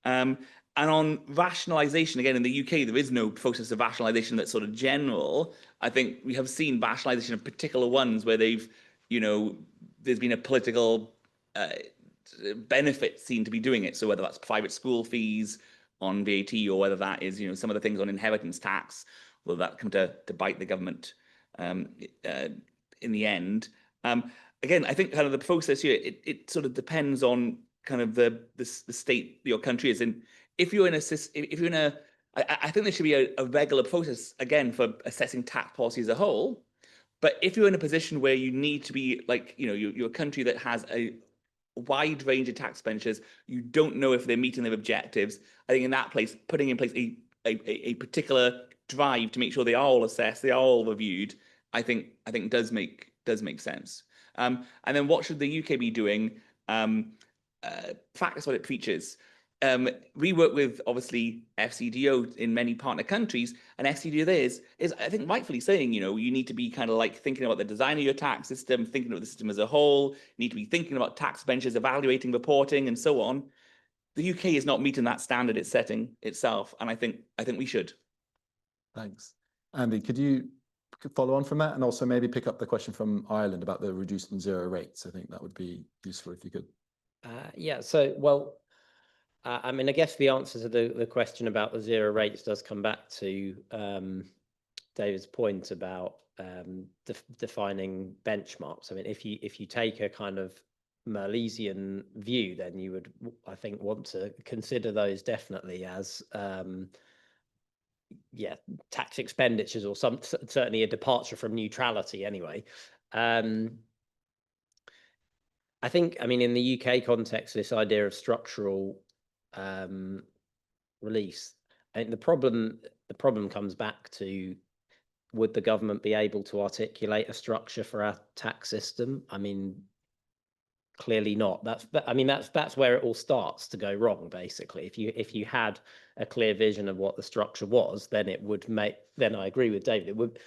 And on rationalisation, again, in the UK, there is no process of rationalisation that's sort of general. I think we have seen rationalisation of particular ones where they've, there's been a political benefit seen to be doing it. So whether that's private school fees on VAT or whether that is, some of the things on inheritance tax, will that come to bite the government in the end? Again, I think kind of the process here, it sort of depends on kind of the state your country is in. If you're in a, I think there should be a regular process again for assessing tax policy as a whole. But if you're in a position where you need to be like, you're a country that has a wide range of tax expenditures, you don't know if they're meeting their objectives. I think in that place, putting in place a particular drive to make sure they are all assessed, they are all reviewed, I think does make sense. And then what should the UK be doing? Practice what it preaches. We work with obviously FCDO in many partner countries, and FCDO there is I think rightfully saying, you need to be kind of like thinking about the design of your tax system, thinking about the system as a whole, you need to be thinking about tax benches, evaluating, reporting, and so on. The UK is not meeting that standard it's setting itself, and I think we should. Thanks. Andy, could you follow on from that and also maybe pick up the question from Ireland about the reduced and zero rates? I think that would be useful if you could. Yeah, so, well, I mean, I guess the answer to the question about the zero rates does come back to David's point about defining benchmarks. I mean, if you take a kind of Milesian view, then you would, I think, want to consider those definitely as tax expenditures, or certainly a departure from neutrality anyway. I think, I mean, in the UK context, this idea of structural release, I think the problem comes back to, would the government be able to articulate a structure for our tax system? I mean, clearly not. That's where it all starts to go wrong, basically. If you had a clear vision of what the structure was, then it would make, then I agree with David, it would,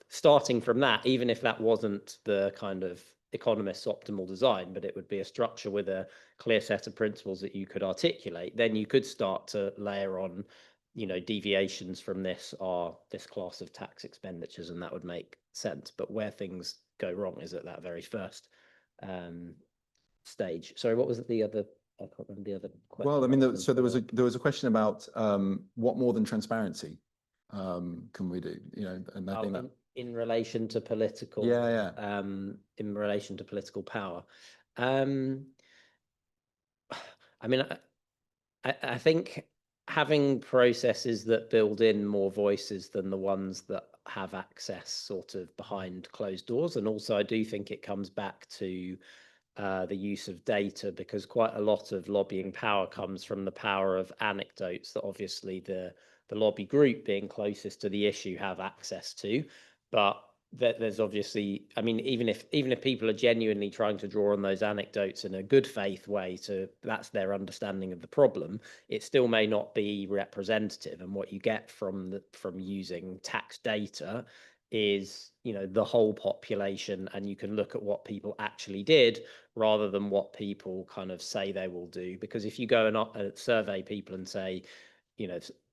starting from that, even if that wasn't the kind of economist's optimal design, but it would be a structure with a clear set of principles that you could articulate, then you could start to layer on, deviations from this are this class of tax expenditures, and that would make sense. But where things go wrong is at that very first stage. Sorry, what was the other? I can't remember the other question. Well, I mean, so there was a question about what more than transparency can we do? And I think that in relation to political, in relation to political power. I mean, I think having processes that build in more voices than the ones that have access sort of behind closed doors, and also I do think it comes back to the use of data, because quite a lot of lobbying power comes from the power of anecdotes that obviously the lobby group being closest to the issue have access to. But there's obviously, I mean, even if people are genuinely trying to draw on those anecdotes in a good faith way, that's their understanding of the problem, it still may not be representative. And what you get from using tax data is, the whole population, and you can look at what people actually did rather than what people kind of say they will do. Because if you go and survey people and say,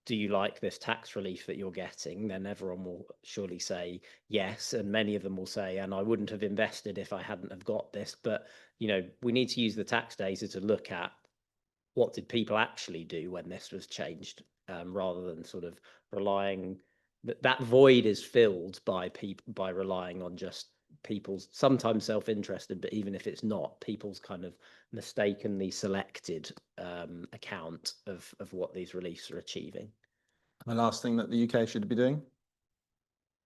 do you like this tax relief that you're getting, then everyone will surely say yes, and many of them will say, and I wouldn't have invested if I hadn't have got this. But we need to use the tax data to look at what did people actually do when this was changed, rather than sort of relying, that void is filled by relying on just people's sometimes self-interested, but even if it's not, people's kind of mistakenly selected account of what these reliefs are achieving. The last thing that the UK should be doing?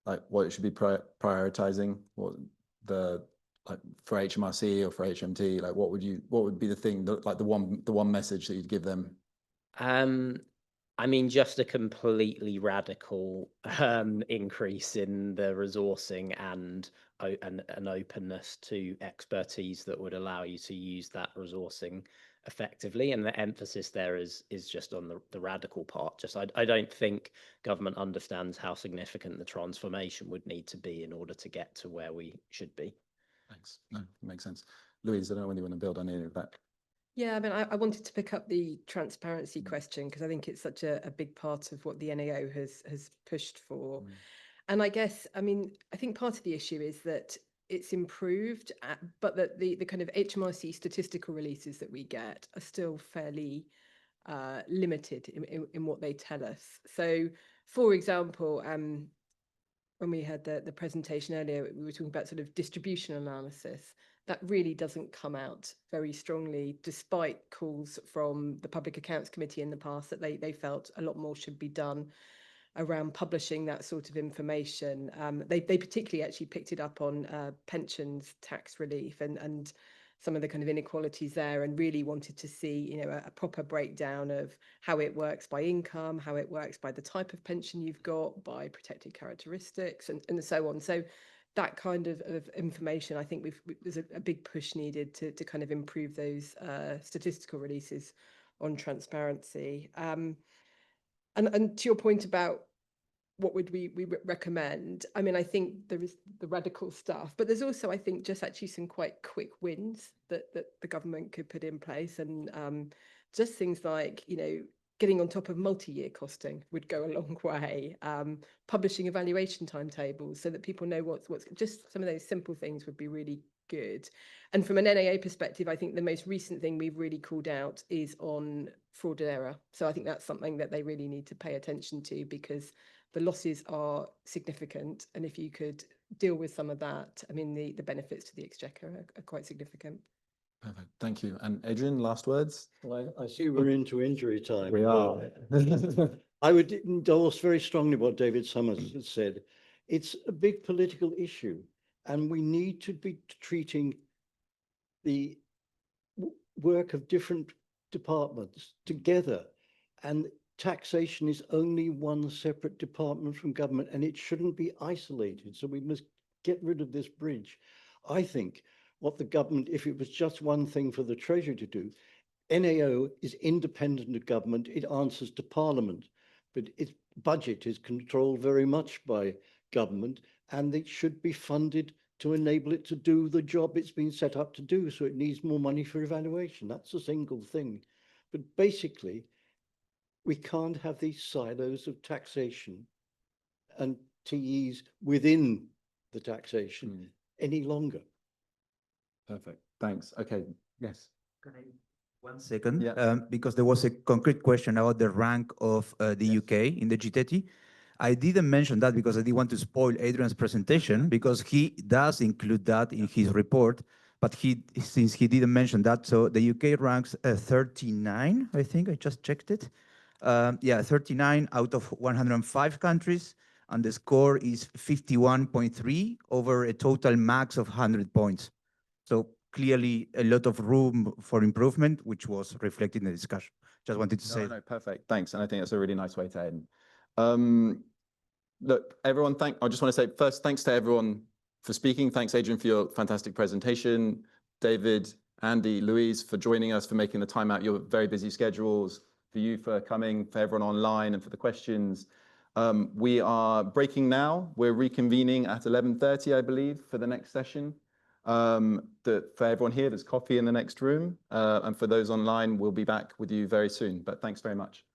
like what it should be prioritizing, what the like for HMRC or for HMT, like what would be the thing that, like the one message that you'd give them? I mean, just a completely radical increase in the resourcing and an openness to expertise that would allow you to use that resourcing effectively. And the emphasis there is just on the radical part. Just I don't think government understands how significant the transformation would need to be in order to get to where we should be. Thanks. No, makes sense. Louise, I don't know whether you want to build on any of that. Yeah, I mean, I wanted to pick up the transparency question because I think it's such a big part of what the NAO has pushed for. And I guess, I mean, I think part of the issue is that it's improved, but that the kind of HMRC statistical releases that we get are still fairly limited in what they tell us. So, for example, when we had the presentation earlier, we were talking about sort of distribution analysis. That really doesn't come out very strongly, despite calls from the Public Accounts Committee in the past that they felt a lot more should be done around publishing that sort of information. They particularly actually picked it up on pensions tax relief and some of the kind of inequalities there, and really wanted to see, a proper breakdown of how it works by income, how it works by the type of pension you've got, by protected characteristics, and so on. So that kind of information, I think there's a big push needed to kind of improve those statistical releases on transparency. And to your point about what would we recommend? I mean, I think there is the radical stuff, but there's also, I think, just actually some quite quick wins that the government could put in place, and just things like, getting on top of multi-year costing would go a long way. Publishing evaluation timetables so that people know what's just some of those simple things would be really good. And from an NAA perspective, I think the most recent thing we've really called out is on fraud and error. So I think that's something that they really need to pay attention to, because the losses are significant. And if you could deal with some of that, I mean, the benefits to the Exchequer are quite significant. Perfect. Thank you. And Adrian, last words? Well, I see we're into injury time. We are. I would endorse very strongly what David Summers has said. It's a big political issue, and we need to be treating the work of different departments together. And taxation is only one separate department from government, and it shouldn't be isolated. So we must get rid of this bridge. I think what the government, if it was just one thing for the Treasury to do, NAO is independent of government. It answers to Parliament, but its budget is controlled very much by government, and it should be funded to enable it to do the job it's been set up to do. So it needs more money for evaluation. That's a single thing. But basically, we can't have these silos of taxation and TEs within the taxation any longer. Perfect. Thanks. Okay. Yes. Can I 1 second? Yeah. Because there was a concrete question about the rank of the UK in the G30. I didn't mention that because I didn't want to spoil Adrian's presentation, because he does include that in his report, but since he didn't mention that, so the UK ranks 39, I think, I just checked it. 39 out of 105 countries, and the score is 51.3 over a total max of 100 points. So clearly a lot of room for improvement, which was reflected in the discussion. Just wanted to say. No, perfect. Thanks. And I think that's a really nice way to end. Look, everyone, I just want to say first, thanks to everyone for speaking. Thanks, Adrian, for your fantastic presentation. David, Andy, Louise, for joining us, for making the time out, your very busy schedules, for you for coming, for everyone online, and for the questions. We are breaking now. We're reconvening at 11:30, I believe, for the next session. For everyone here, there's coffee in the next room. And for those online, we'll be back with you very soon. But thanks very much.